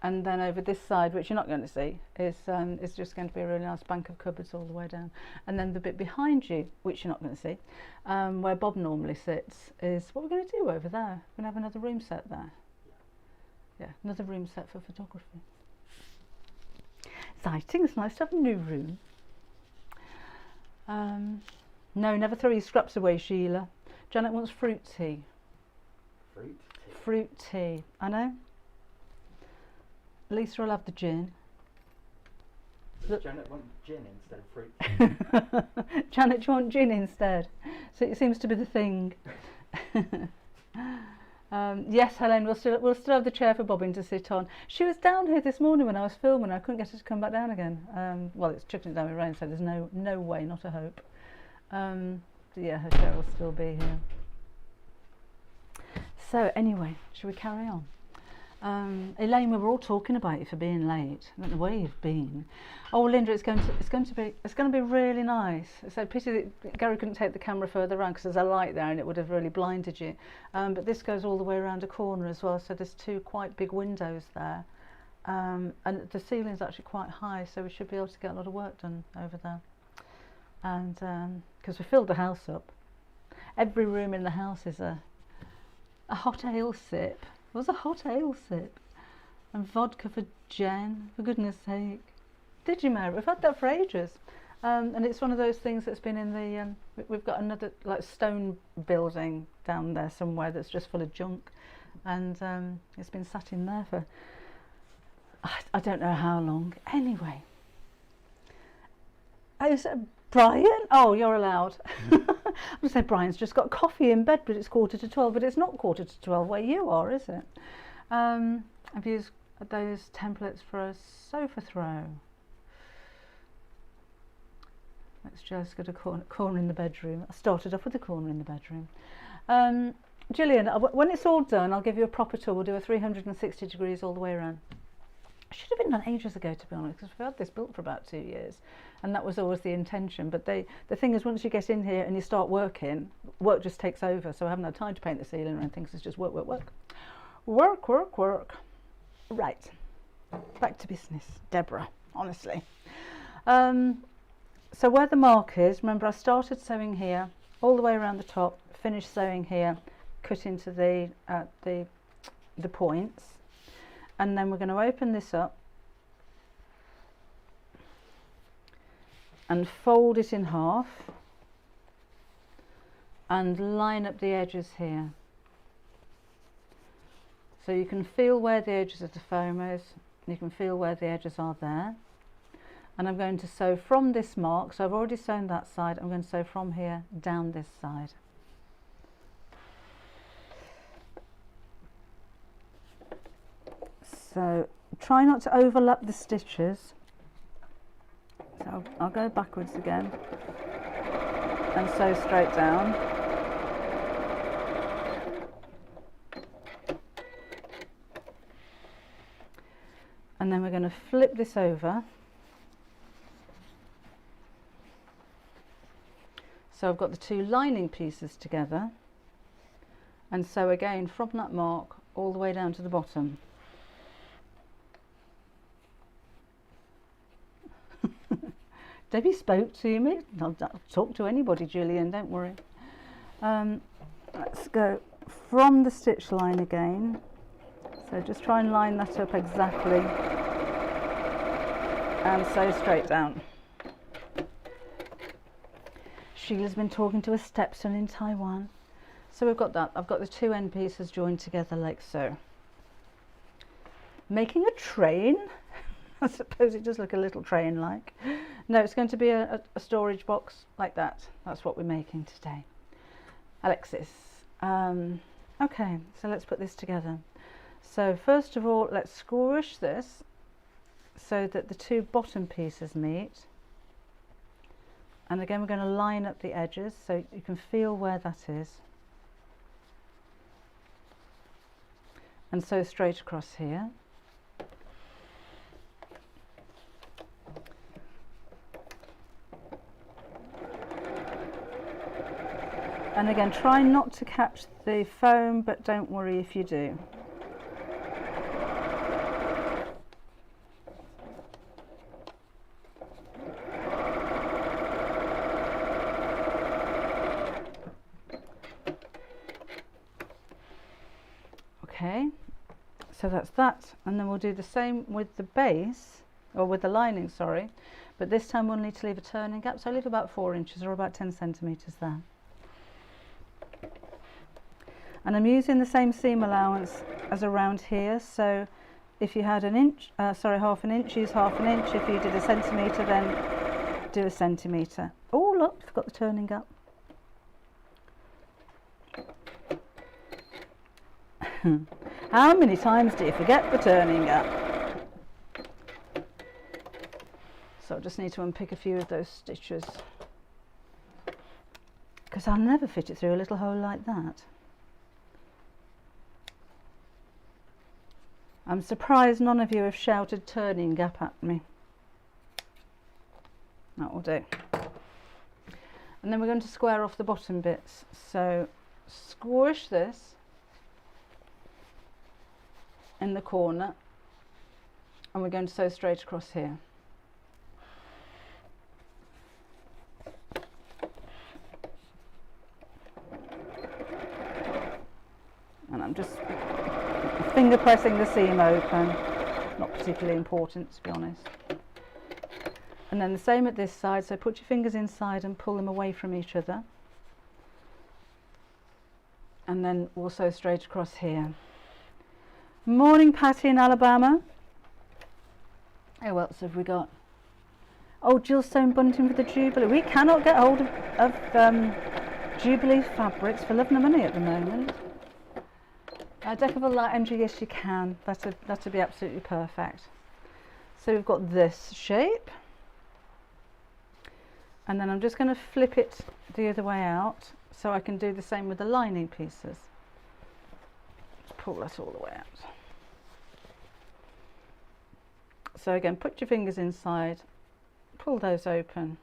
and then over this side, which you're not going to see, is just going to be a really nice bank of cupboards all the way down, and then the bit behind you, which you're not going to see, where Bob normally sits, is what we're going to do over there. We're going to have another room set there. Yeah, another room set for photography. Exciting! It's nice to have a new room. No, never throw your scraps away, Sheila. Janet wants fruit tea. Fruit tea? fruit tea. I know. Lisa will have the gin. Does Janet want gin instead of fruit? Janet, do you want gin instead? So it seems to be the thing. Yes, Helen, we'll still have the chair for Bobbin to sit on. She was down here this morning when I was filming. I couldn't get her to come back down again. Well, it's chucking it down with rain, so there's no way, not a hope. But yeah, her chair will still be here. So anyway, shall we carry on? Elaine, we were all talking about you for being late. I don't know where you've been. Oh, Linda, it's going to be really nice. It's a pity that Gary couldn't take the camera further around because there's a light there and it would have really blinded you. But this goes all the way around a corner as well, so there's two quite big windows there. And the ceiling's actually quite high, so we should be able to get a lot of work done over there. And because we filled the house up, every room in the house is a hot ale sip. It was a hot ale sip. And vodka for Jen, for goodness sake. Did you, Mary? We've had that for ages. And it's one of those things that's been in the... we've got another like stone building down there somewhere that's just full of junk. And it's been sat in there for... I don't know how long. Anyway. Is it Brian? Oh, you're allowed. I'm going to say Brian's just got coffee in bed, but it's 11:45, but it's not 11:45 where you are, is it? I've used those templates for a sofa throw. Let's just get a corner in the bedroom. I started off with a corner in the bedroom. Gillian, when it's all done, I'll give you a proper tour. We'll do a 360 degrees all the way around. I should have been done ages ago, to be honest, because we've had this built for about 2 years, and that was always the intention. But the thing is, once you get in here and you start working, work just takes over. So I haven't had time to paint the ceiling or anything, so it's just work, work, work. Work, work, work. Right, back to business, Deborah, honestly. So where the mark is, remember I started sewing here, all the way around the top, finished sewing here, cut into the points. And then we're going to open this up and fold it in half and line up the edges here. So you can feel where the edges of the foam is, you can feel where the edges are there. And I'm going to sew from this mark, so I've already sewn that side, I'm going to sew from here down this side. So try not to overlap the stitches. So I'll go backwards again and sew straight down. And then we're going to flip this over. So I've got the two lining pieces together and sew again from that mark all the way down to the bottom. Debbie spoke to me. I'll talk to anybody, Julian, don't worry. Let's go from the stitch line again. So just try and line that up exactly and sew straight down. Sheila's been talking to her stepson in Taiwan. So we've got that. I've got the two end pieces joined together like so. Making a train. I suppose it does look a little train like. No, it's going to be a storage box like that. That's what we're making today. Alexis. Okay, so let's put this together. So first of all, let's squish this so that the two bottom pieces meet. And again, we're going to line up the edges so you can feel where that is. And sew straight across here. And again, try not to catch the foam, but don't worry if you do. Okay, so that's that, and then we'll do the same with the base, or with the lining, sorry, but this time we'll need to leave a turning gap, so leave about 4 inches or about 10 centimetres there. And I'm using the same seam allowance as around here, so if you had an inch, half an inch, use half an inch. If you did a centimetre, then do a centimetre. Oh look, forgot the turning up. How many times do you forget the turning up? So I just need to unpick a few of those stitches, because I'll never fit it through a little hole like that. I'm surprised none of you have shouted turning gap at me. That will do. And then we're going to square off the bottom bits. So squish this in the corner, and we're going to sew straight across here. And I'm just finger pressing the seam open, not particularly important to be honest. And then the same at this side, so put your fingers inside and pull them away from each other. And then we'll sew straight across here. Morning Patty in Alabama. Who else have we got? Oh, Jill's sewn bunting for the Jubilee. We cannot get hold of Jubilee fabrics for love nor money at the moment. Deckable light MG, yes you can. That'd be absolutely perfect. So we've got this shape, and then I'm just going to flip it the other way out so I can do the same with the lining pieces. Just pull that all the way out. So again, put your fingers inside, pull those open,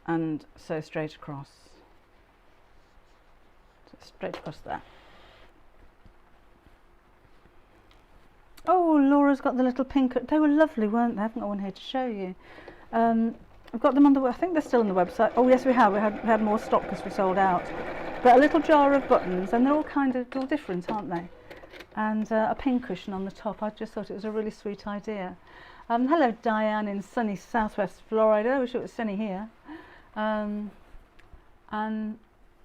and sew straight across. So straight across there. Oh, Laura's got the little pink. They were lovely, weren't they? I haven't got one here to show you. I've got them on the. I think they're still on the website. Oh yes, we have. We had more stock because we sold out. But a little jar of buttons, and they're all kind of all different, aren't they? And a pin cushion on the top. I just thought it was a really sweet idea. Hello, Diane in sunny Southwest Florida. I wish it was sunny here. And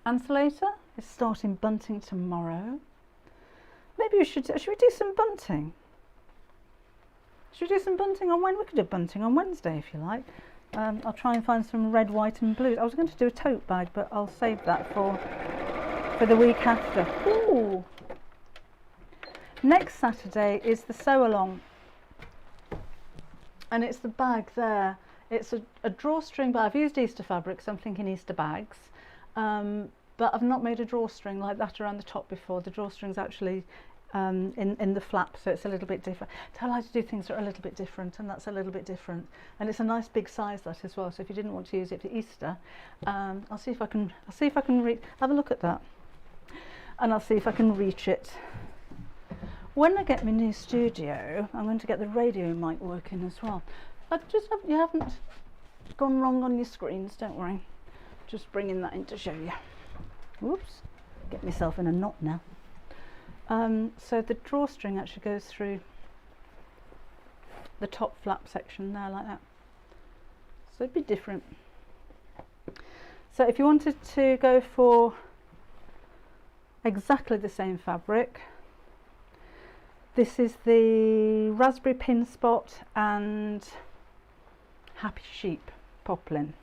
Anselator is starting bunting tomorrow. Maybe we should we do some bunting? Should we do some bunting on Wednesday? We could do bunting on Wednesday if you like. I'll try and find some red, white and blue. I was going to do a tote bag, but I'll save that for the week after. Ooh. Next Saturday is the sew along, and it's the bag there. It's a drawstring bag. I've used Easter fabric, so I'm thinking Easter bags. But I've not made a drawstring like that around the top before. The drawstring's actually in the flap, so it's a little bit different. I like to do things that are a little bit different, and that's a little bit different. And it's a nice big size, that as well. So if you didn't want to use it for Easter, I'll see if I can have a look at that, and I'll see if I can reach it. When I get my new studio, I'm going to get the radio mic working as well. You haven't gone wrong on your screens, don't worry. Just bringing that in to show you. Whoops, get myself in a knot now. So the drawstring actually goes through the top flap section there like that. So it'd be different. So if you wanted to go for exactly the same fabric, this is the Raspberry Pin Spot and Happy Sheep Poplin.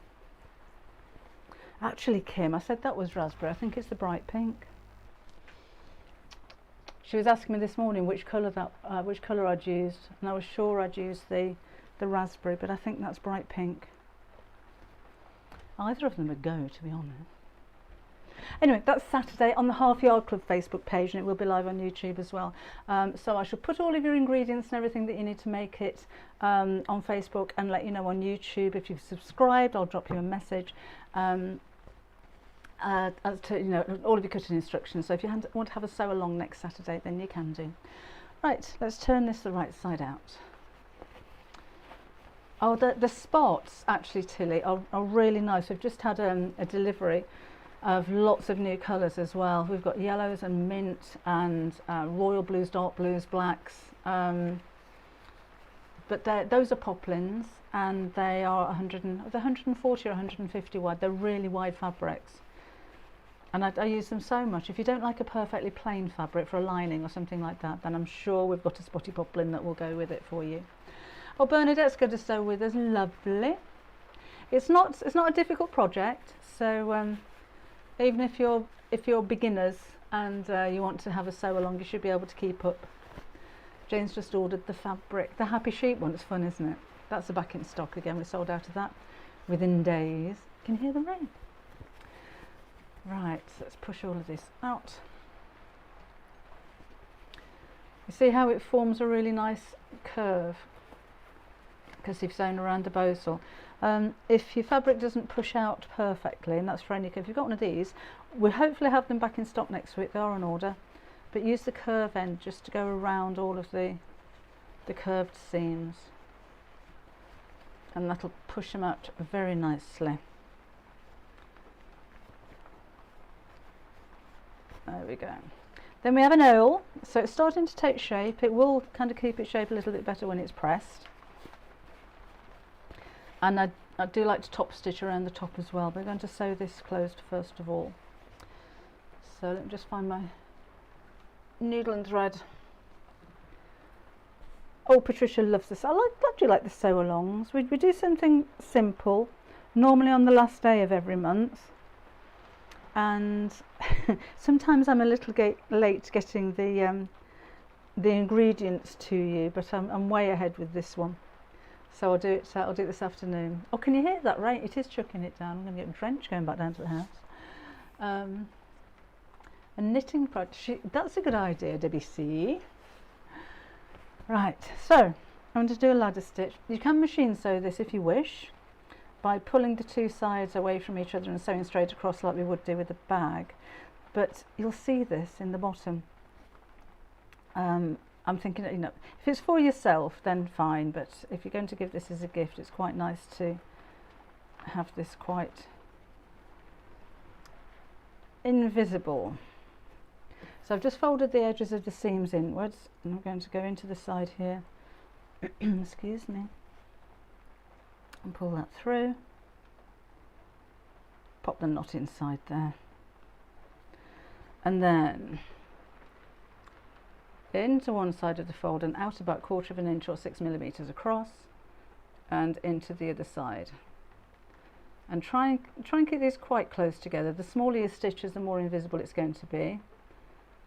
Actually, Kim, I said that was raspberry. I think it's the bright pink. She was asking me this morning which colour I'd used, and I was sure I'd used the raspberry, but I think that's bright pink. Either of them would go, to be honest. Anyway, that's Saturday on the Half Yard Club Facebook page, and it will be live on YouTube as well. So I shall put all of your ingredients and everything that you need to make it on Facebook, and let you know on YouTube. If you've subscribed, I'll drop you a message as to all of your cutting instructions. So if you want to have a sew along next Saturday, then you can do. Right, let's turn this the right side out. Oh, the spots actually, Tilly, are really nice. We've just had a delivery of lots of new colours as well. We've got yellows and mint and royal blues, dark blues, blacks. But those are poplins, and they are 140 or 150 wide. They're really wide fabrics. And I use them so much. If you don't like a perfectly plain fabric for a lining or something like that, then I'm sure we've got a spotty poplin that will go with it for you. Oh, Bernadette's going to sew with us. Lovely. It's not a difficult project. So even if you're beginners and you want to have a sew along, you should be able to keep up. Jane's just ordered the fabric. The Happy Sheep one. It's fun, isn't it? That's back in stock again. We sold out of that within days. Can you hear the rain? Right, so let's push all of this out. You see how it forms a really nice curve because you've sewn around the bosal. If your fabric doesn't push out perfectly, and that's for any, if you've got one of these, we'll hopefully have them back in stock next week. They are on order, but use the curve end just to go around all of the curved seams, and that'll push them out very nicely. There we go. Then we have an owl, so it's starting to take shape. It will kind of keep its shape a little bit better when it's pressed. And I do like to top stitch around the top as well. We're going to sew this closed first of all. So let me just find my needle and thread. Oh, Patricia loves this. I do like the sew alongs. We do something simple, normally on the last day of every month. And sometimes I'm a little late getting the ingredients to you, but I'm way ahead with this one. So I'll do it this afternoon. Oh, can you hear that rain? It is chucking it down. I'm going to get drenched going back down to the house. A knitting project. That's a good idea, Debbie C. Right, so I'm going to do a ladder stitch. You can machine sew this if you wish, by pulling the two sides away from each other and sewing straight across like we would do with a bag, but you'll see this in the bottom. I'm thinking, you know, if it's for yourself then fine, but if you're going to give this as a gift, it's quite nice to have this quite invisible. So I've just folded the edges of the seams inwards, and I'm going to go into the side here excuse me, and pull that through, pop the knot inside there, and then into one side of the fold and out about 1/4 inch or 6 millimeters across, and into the other side, and try and keep these quite close together. The smaller your stitches, the more invisible it's going to be,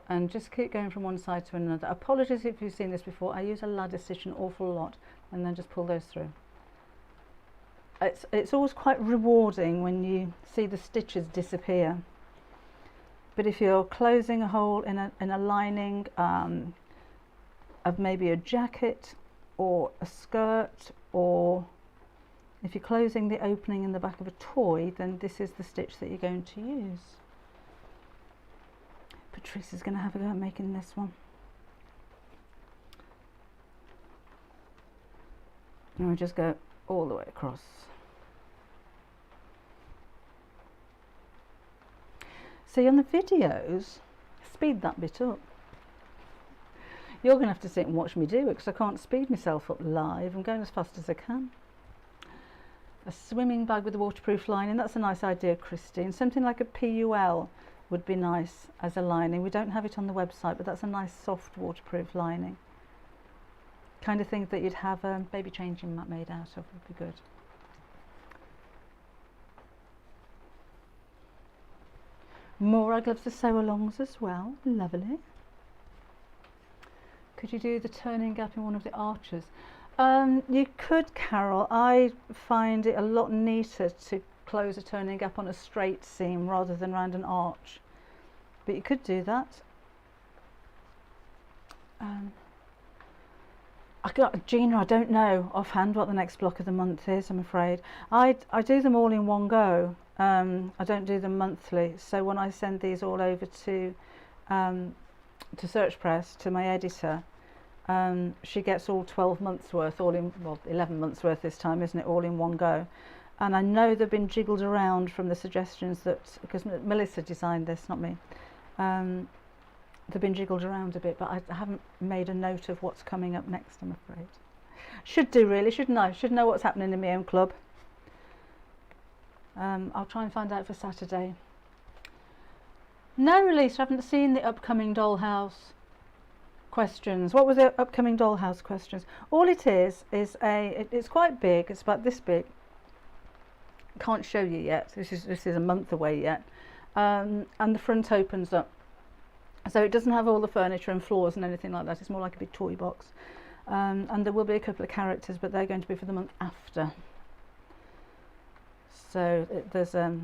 and just keep going from one side to another. Apologies if you've seen this before. I use a ladder stitch an awful lot, and then just pull those through. It's always quite rewarding when you see the stitches disappear. But if you're closing a hole in a lining of maybe a jacket or a skirt, or if you're closing the opening in the back of a toy, then this is the stitch that you're going to use. Patrice is going to have a go at making this one. And we just go all the way across. See, on the videos, speed that bit up. You're going to have to sit and watch me do it, because I can't speed myself up live. I'm going as fast as I can. A swimming bag with a waterproof lining, that's a nice idea, Christine. Something like a PUL would be nice as a lining. We don't have it on the website, but that's a nice soft waterproof lining. Kind of thing that you'd have a baby changing mat made out of would be good. More rag gloves to sew alongs as well. Lovely. Could you do the turning gap in one of the arches? You could, Carol. I find it a lot neater to close a turning gap on a straight seam rather than round an arch, but you could do that. Gina, I don't know offhand what the next block of the month is, I'm afraid. I do them all in one go. I don't do them monthly, so when I send these all over to Search Press, to my editor, she gets all 12 months worth, all in, well, 11 months worth this time, isn't it, all in one go. And I know they've been jiggled around from the suggestions that, because Melissa designed this, not me, they've been jiggled around a bit, but I haven't made a note of what's coming up next, I'm afraid. Should do, really, shouldn't I? Should know what's happening in my own club. I'll try and find out for Saturday. No, Lisa, I haven't seen the upcoming dollhouse questions. What was the upcoming dollhouse questions? All it is it's quite big. It's about this big. Can't show you yet. This is a month away yet. And the front opens up, so it doesn't have all the furniture and floors and anything like that. It's more like a big toy box. And there will be a couple of characters, but they're going to be for the month after. So there's a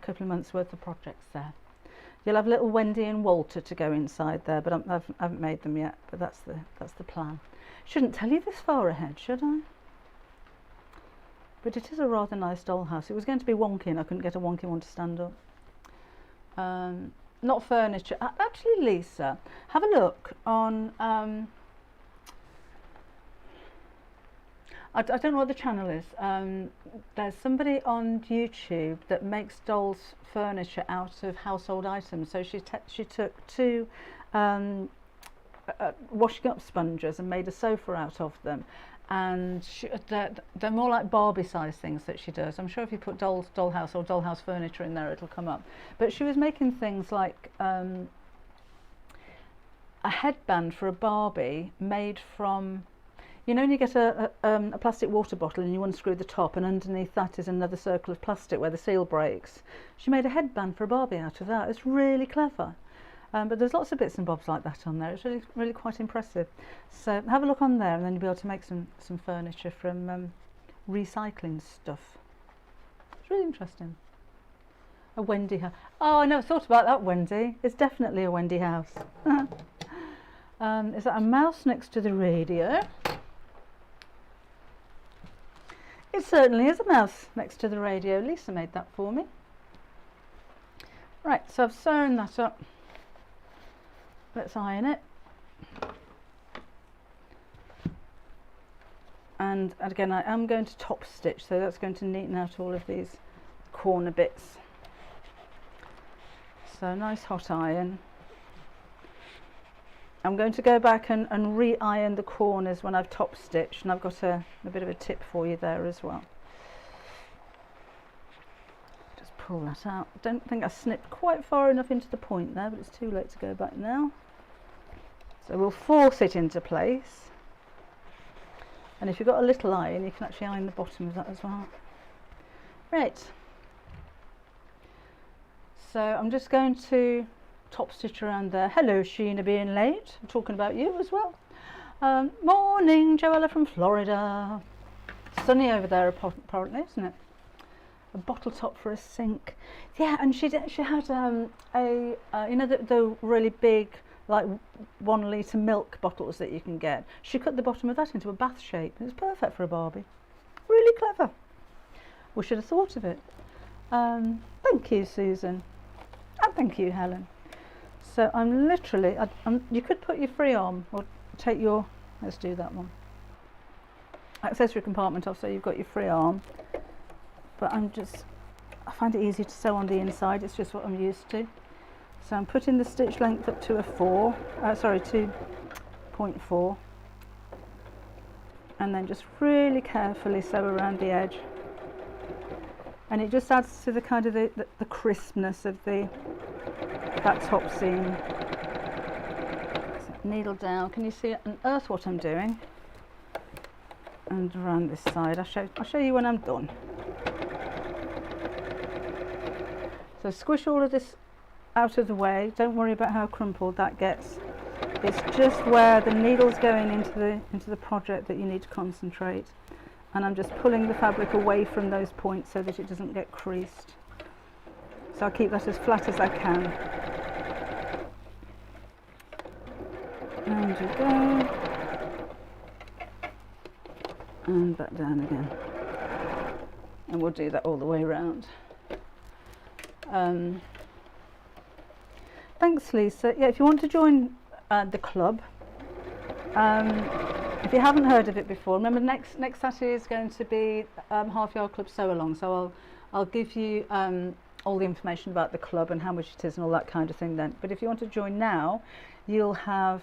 couple of months worth of projects there. You'll have little Wendy and Walter to go inside there, but I haven't made them yet. But that's the plan. Shouldn't tell you this far ahead, should I? But it is a rather nice dollhouse. It was going to be wonky, and I couldn't get a wonky one to stand up. Not furniture. Actually, Lisa, have a look on. I don't know what the channel is. There's somebody on YouTube that makes dolls' furniture out of household items. So she took two washing up sponges and made a sofa out of them. And they're more like Barbie size things that she does. I'm sure if you put dollhouse or dollhouse furniture in there, it'll come up. But she was making things like a headband for a Barbie made from, you know, when you get a plastic water bottle and you unscrew the top, and underneath that is another circle of plastic where the seal breaks. She made a headband for a Barbie out of that. It's really clever. But there's lots of bits and bobs like that on there. It's really quite impressive. So have a look on there, and then you'll be able to make some furniture from recycling stuff. It's really interesting. A Wendy house. Oh, I never thought about that, Wendy. It's definitely a Wendy house. Is that a mouse next to the radio? It certainly is a mouse next to the radio. Lisa made that for me. Right, so I've sewn that up. Let's iron it. And again, I am going to top stitch, so that's going to neaten out all of these corner bits. So nice hot iron. I'm going to go back and re-iron the corners when I've top stitched, and I've got a bit of a tip for you there as well. Just pull that out. Don't think I snipped quite far enough into the point there, but it's too late to go back now. So we'll force it into place. And if you've got a little iron, you can actually iron the bottom of that as well. Right. So I'm just going to top stitch around there. Hello, Sheena, being late. I'm talking about you as well. Morning, Joella from Florida. Sunny over there apparently, isn't it? A bottle top for a sink. Yeah, and she had you know the really big, like 1 litre milk bottles that you can get. She cut the bottom of that into a bath shape. It was perfect for a Barbie. Really clever. We should have thought of it. Thank you, Susan. And thank you, Helen. So I'm literally, you could put your free arm or take your, let's do that one, accessory compartment off so you've got your free arm. But I find it easy to sew on the inside. It's just what I'm used to. So I'm putting the stitch length up to a 2.4, and then just really carefully sew around the edge. And it just adds to the kind of the crispness of that top seam. So needle down. Can you see on earth what I'm doing? And around this side, I'll show you when I'm done. So squish all of this out of the way. Don't worry about how crumpled that gets. It's just where the needle's going into the project that you need to concentrate. And I'm just pulling the fabric away from those points so that it doesn't get creased. So I'll keep that as flat as I can. And you go. And back down again. And we'll do that all the way around. Thanks, Lisa. Yeah, if you want to join the club, if you haven't heard of it before, remember next Saturday is going to be Half Yard Club Sew Along. So I'll give you all the information about the club and how much it is and all that kind of thing then. But if you want to join now, you'll have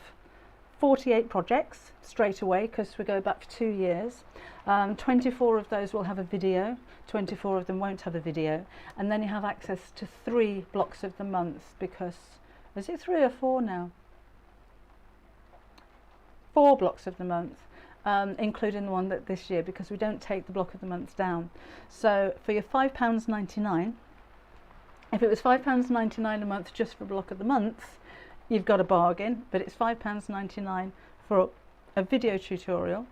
48 projects straight away because we go back for 2 years. 24 of those will have a video, 24 of them won't have a video, and then you have access to 3 blocks of the month because, is it 3 or 4 now? 4 blocks of the month, including the one that this year, because we don't take the block of the month down. So for your £5.99, if it was £5.99 a month just for a block of the month, you've got a bargain, but it's £5.99 for a video tutorial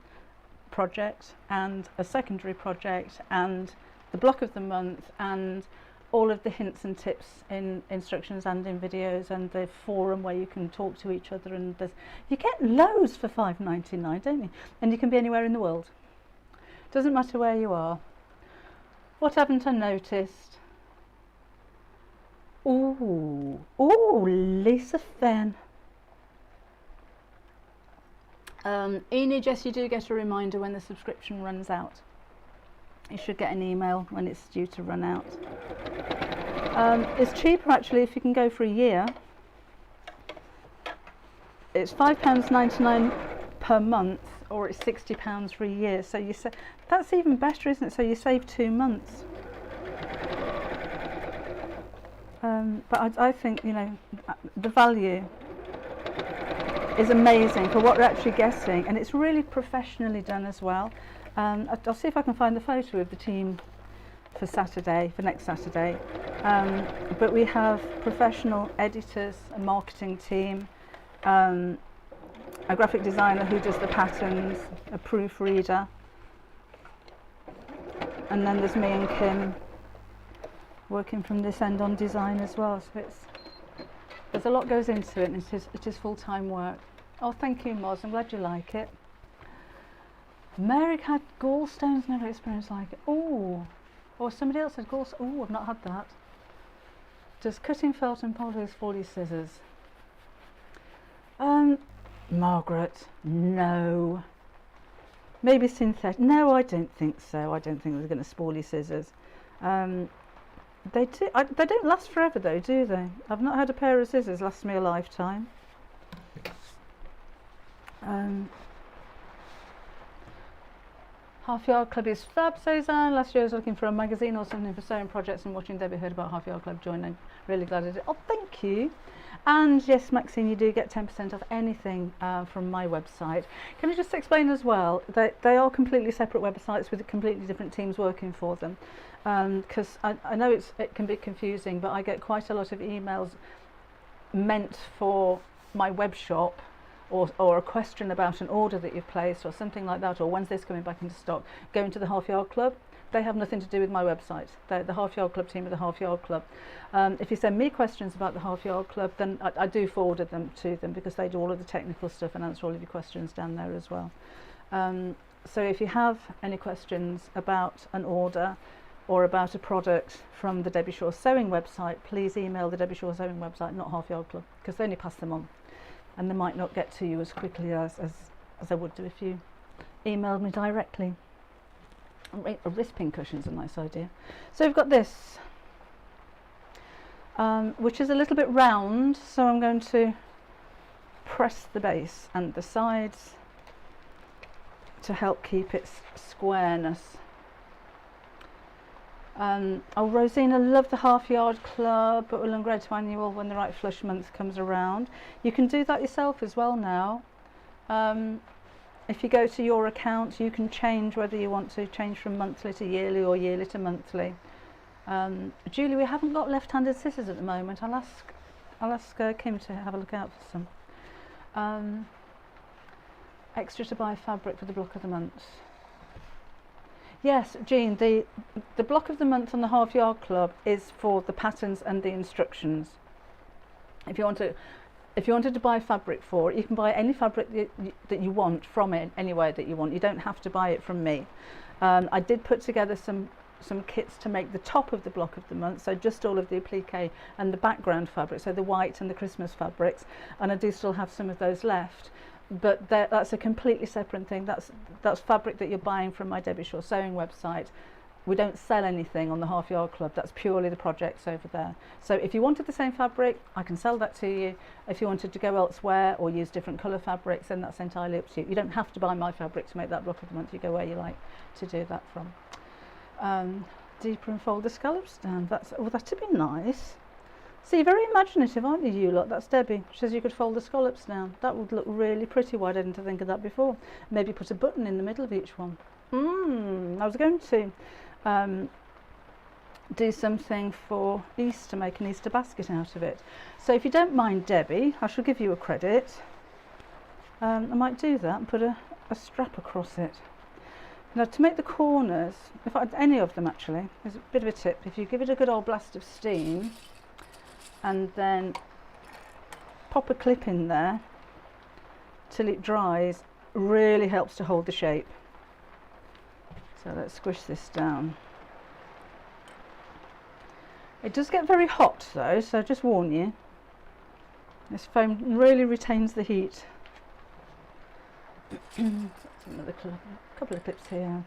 project and a secondary project and the block of the month and all of the hints and tips in instructions and in videos and the forum where you can talk to each other, and you get loads for £5.99, don't you? And you can be anywhere in the world. Doesn't matter where you are. What haven't I noticed? Ooh, Lisa Fenn. Enid, yes, you do get a reminder when the subscription runs out. You should get an email when it's due to run out. It's cheaper actually if you can go for a year. It's £5.99 per month, or it's £60 for a year. So you say that's even better, isn't it? So you save 2 months. But I think, you know, the value is amazing for what we're actually getting, and it's really professionally done as well. I'll see if I can find the photo of the team for next Saturday. But we have professional editors, a marketing team, a graphic designer who does the patterns, a proofreader, and then there's me and Kim working from this end on design as well. So there's a lot goes into it, and it is full-time work. Oh, thank you, Moz. I'm glad you like it. Mary had gallstones, never experienced like it. Oh, or somebody else had gallstones. Oh, I've not had that. Does cutting felt and poly's 40 scissors? Margaret, no. Maybe synthetic. No, I don't think so. I don't think they're going to spoil your scissors. They don't last forever though, do they? I've not had a pair of scissors last me a lifetime. Half Yard Club is fab, Suzanne. Last year I was looking for a magazine or something for sewing projects and watching Debbie heard about Half Yard Club joining. Really glad I did. Oh, thank you. And yes, Maxine, you do get 10% off anything from my website. Can I just explain as well that they are completely separate websites with completely different teams working for them? Because I know it can be confusing, but I get quite a lot of emails meant for my web shop, or a question about an order that you've placed or something like that, or when's this coming back into stock, going to the Half Yard Club. They have nothing to do with my website. The Half Yard Club team are the Half Yard Club. If you send me questions about the Half Yard Club, then I do forward them to them, because they do all of the technical stuff and answer all of your questions down there as well. So if you have any questions about an order or about a product from the Debbie Shaw Sewing website, please email the Debbie Shaw Sewing website, not Half Yard Club, because they only pass them on, and they might not get to you as quickly as I would do if you emailed me directly. A wrist pin cushion's a nice idea. So we've got this, which is a little bit round, so I'm going to press the base and the sides to help keep its squareness. Oh, Rosina, love the Half Yard Club, but will upgrade to annual when the right flush month comes around. You can do that yourself as well now. If you go to your account, you can change whether you want to change from monthly to yearly or yearly to monthly. Julie, we haven't got left-handed scissors at the moment. I'll ask Kim to have a look out for some. Extra to buy fabric for the block of the month. Yes, Jean, the block of the month on the Half Yard Club is for the patterns and the instructions. If you wanted to buy fabric for it, you can buy any fabric that you want from it, anywhere that you want. You don't have to buy it from me. I did put together some kits to make the top of the block of the month, so just all of the applique and the background fabric, so the white and the Christmas fabrics, and I do still have some of those left. But that's a completely separate thing. That's fabric that you're buying from my Debbie Shaw Sewing website, we don't sell anything on the Half Yard Club. That's purely the projects over there. So if you wanted the same fabric, I can sell that to you. If you wanted to go elsewhere or use different colour fabrics, then that's entirely up to you. You don't have to buy my fabric to make that block of the month. You go where you like to do that from. Deeper and fold the scallops down. That'd be nice. See, very imaginative, aren't you lot? That's Debbie. She says you could fold the scallops down. That would look really pretty. Why didn't I think of that before? Maybe put a button in the middle of each one. I was going to do something for Easter, make an Easter basket out of it. So if you don't mind, Debbie, I shall give you a credit. I might do that and put a strap across it. Now, to make the corners, any of them actually, there's a bit of a tip. If you give it a good old blast of steam and then pop a clip in there till it dries, really helps to hold the shape. So let's squish this down. It does get very hot though, so just warn you. This foam really retains the heat. Another couple of clips here.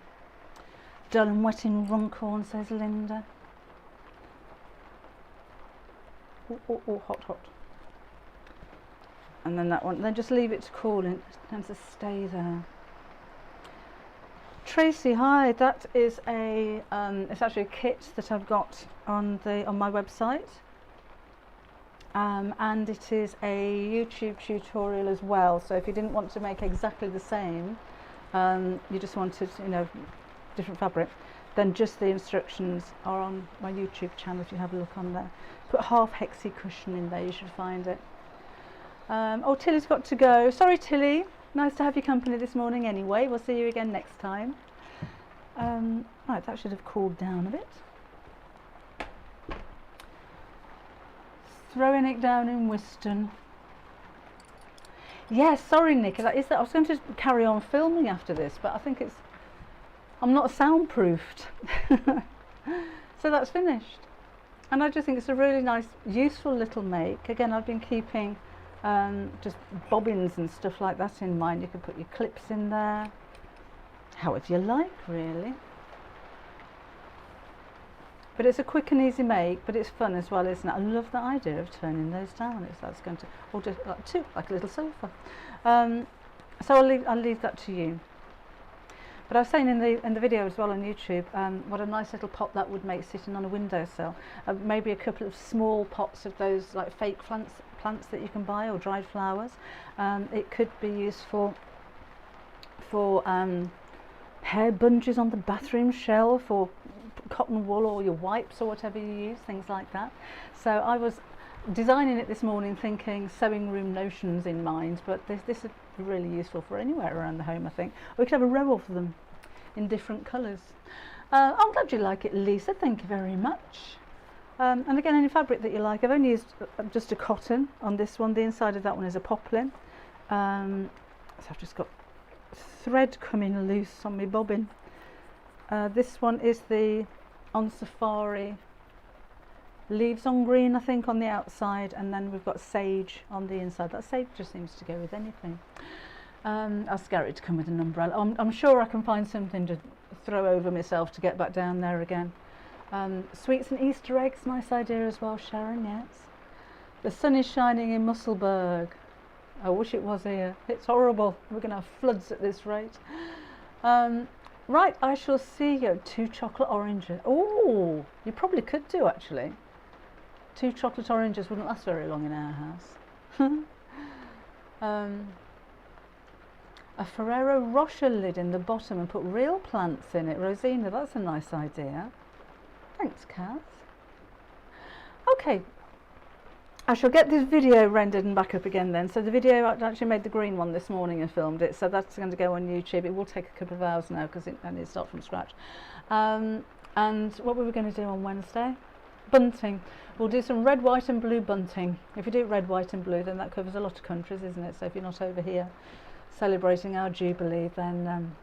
Dull and wet in Runcorn, says Linda. Oh, hot. And then that one, then just leave it to cool and it tends to stay there. Tracy, hi, that is it's actually a kit that I've got on my website. And it is a YouTube tutorial as well, so if you didn't want to make exactly the same, you just wanted, different fabric, then just the instructions are on my YouTube channel if you have a look on there. Put half hexy cushion in there, you should find it. Oh, Tilly's got to go. Sorry, Tilly. Nice to have your company this morning anyway. We'll see you again next time. Right, that should have cooled down a bit. Throwing it down in Whiston. Yes, sorry Nick, I was going to carry on filming after this, but I think I'm not soundproofed. So that's finished. And I just think it's a really nice, useful little make. Again, I've been keeping just bobbins and stuff like that in mind. You can put your clips in there, however you like, really. But it's a quick and easy make, but it's fun as well, isn't it? I love the idea of turning those down. That's going to, or just like a little sofa. So I'll leave that to you. But I was saying in the video as well on YouTube, what a nice little pot that would make sitting on a windowsill. Maybe a couple of small pots of those like fake plants that you can buy, or dried flowers. It could be useful for hair bunches on the bathroom shelf, or cotton wool, or your wipes, or whatever you use, things like that. So I was designing it this morning thinking sewing room notions in mind, but this is really useful for anywhere around the home, I think. We could have a row of them in different colours. I'm glad you like it, Lisa, thank you very much. And again, any fabric that you like. I've only used just a cotton on this one. The inside of that one is a poplin. So I've just got thread coming loose on my bobbin. This one is the On Safari Leaves on Green, I think, on the outside, and then we've got sage on the inside. That sage just seems to go with anything. I'll scare it to come with an umbrella. I'm sure I can find something to throw over myself to get back down there again. Sweets and Easter eggs, nice idea as well, Sharon, yes. The sun is shining in Musselburgh. I wish it was here. It's horrible. We're going to have floods at this rate. Right, I shall see you. 2 chocolate oranges. Oh, you probably could do actually. 2 chocolate oranges wouldn't last very long in our house. A Ferrero Rocher lid in the bottom and put real plants in it. Rosina, that's a nice idea. Thanks, Kath. Okay, I shall get this video rendered and back up again then. So the video, I actually made the green one this morning and filmed it, so that's going to go on YouTube. It will take a couple of hours now because I need to start from scratch. And what were we going to do on Wednesday? Bunting. We'll do some red, white and blue bunting. If you do red, white and blue, then that covers a lot of countries, isn't it? So if you're not over here celebrating our Jubilee, then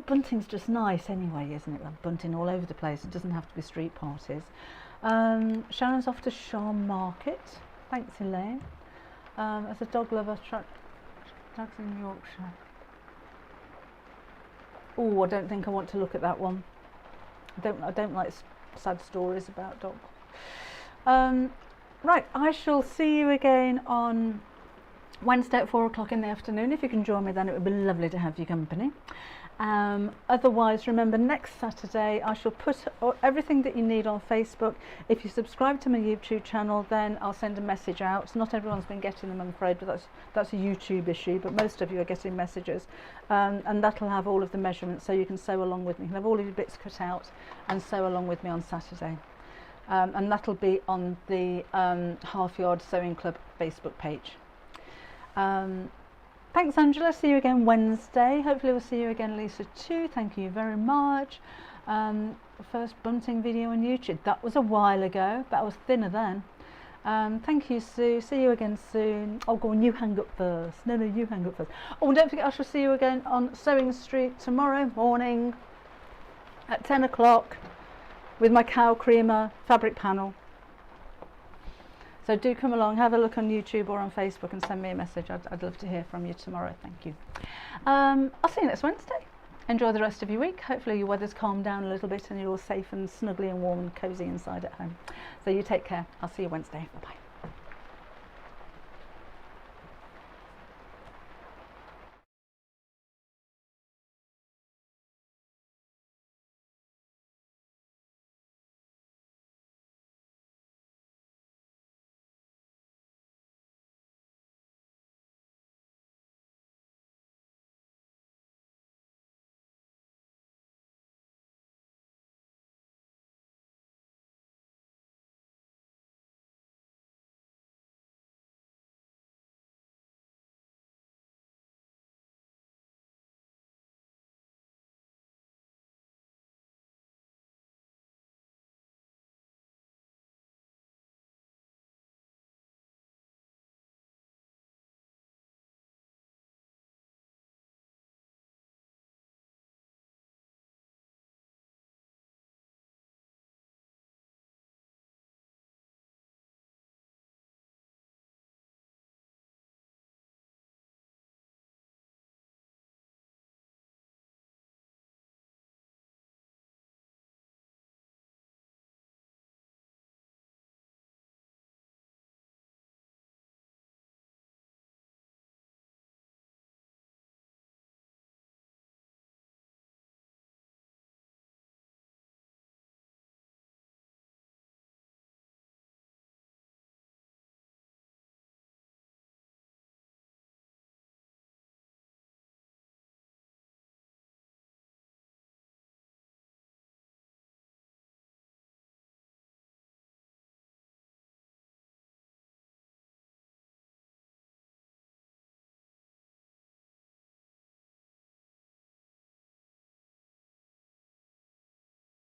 bunting's just nice anyway, isn't it? Well, bunting all over the place. It doesn't have to be street parties. Sharon's off to Sham Market. Thanks, Elaine. As a dog lover, dogs in Yorkshire. Oh, I don't think I want to look at that one. I don't like sad stories about dogs. Right, I shall see you again on Wednesday at 4 o'clock in the afternoon. If you can join me then, it would be lovely to have your company. Otherwise, remember, next Saturday I shall put everything that you need on Facebook. If you subscribe to my YouTube channel, then I'll send a message out. Not everyone's been getting them, I'm afraid, but that's a YouTube issue, but most of you are getting messages, and that'll have all of the measurements, so you can sew along with me. You can have all of your bits cut out and sew along with me on Saturday, and that'll be on the Half Yard Sewing Club Facebook page. Thanks, Angela. See you again Wednesday. Hopefully we'll see you again, Lisa, too. Thank you very much. First bunting video on YouTube. That was a while ago, but I was thinner then. Thank you, Sue. See you again soon. Oh, go on, you hang up first. No, you hang up first. Oh, and don't forget, I shall see you again on Sewing Street tomorrow morning at 10 o'clock with my cow creamer fabric panel. So do come along, have a look on YouTube or on Facebook and send me a message. I'd love to hear from you tomorrow. Thank you. I'll see you next Wednesday. Enjoy the rest of your week. Hopefully your weather's calmed down a little bit and you're all safe and snuggly and warm and cosy inside at home. So you take care. I'll see you Wednesday. Bye-bye.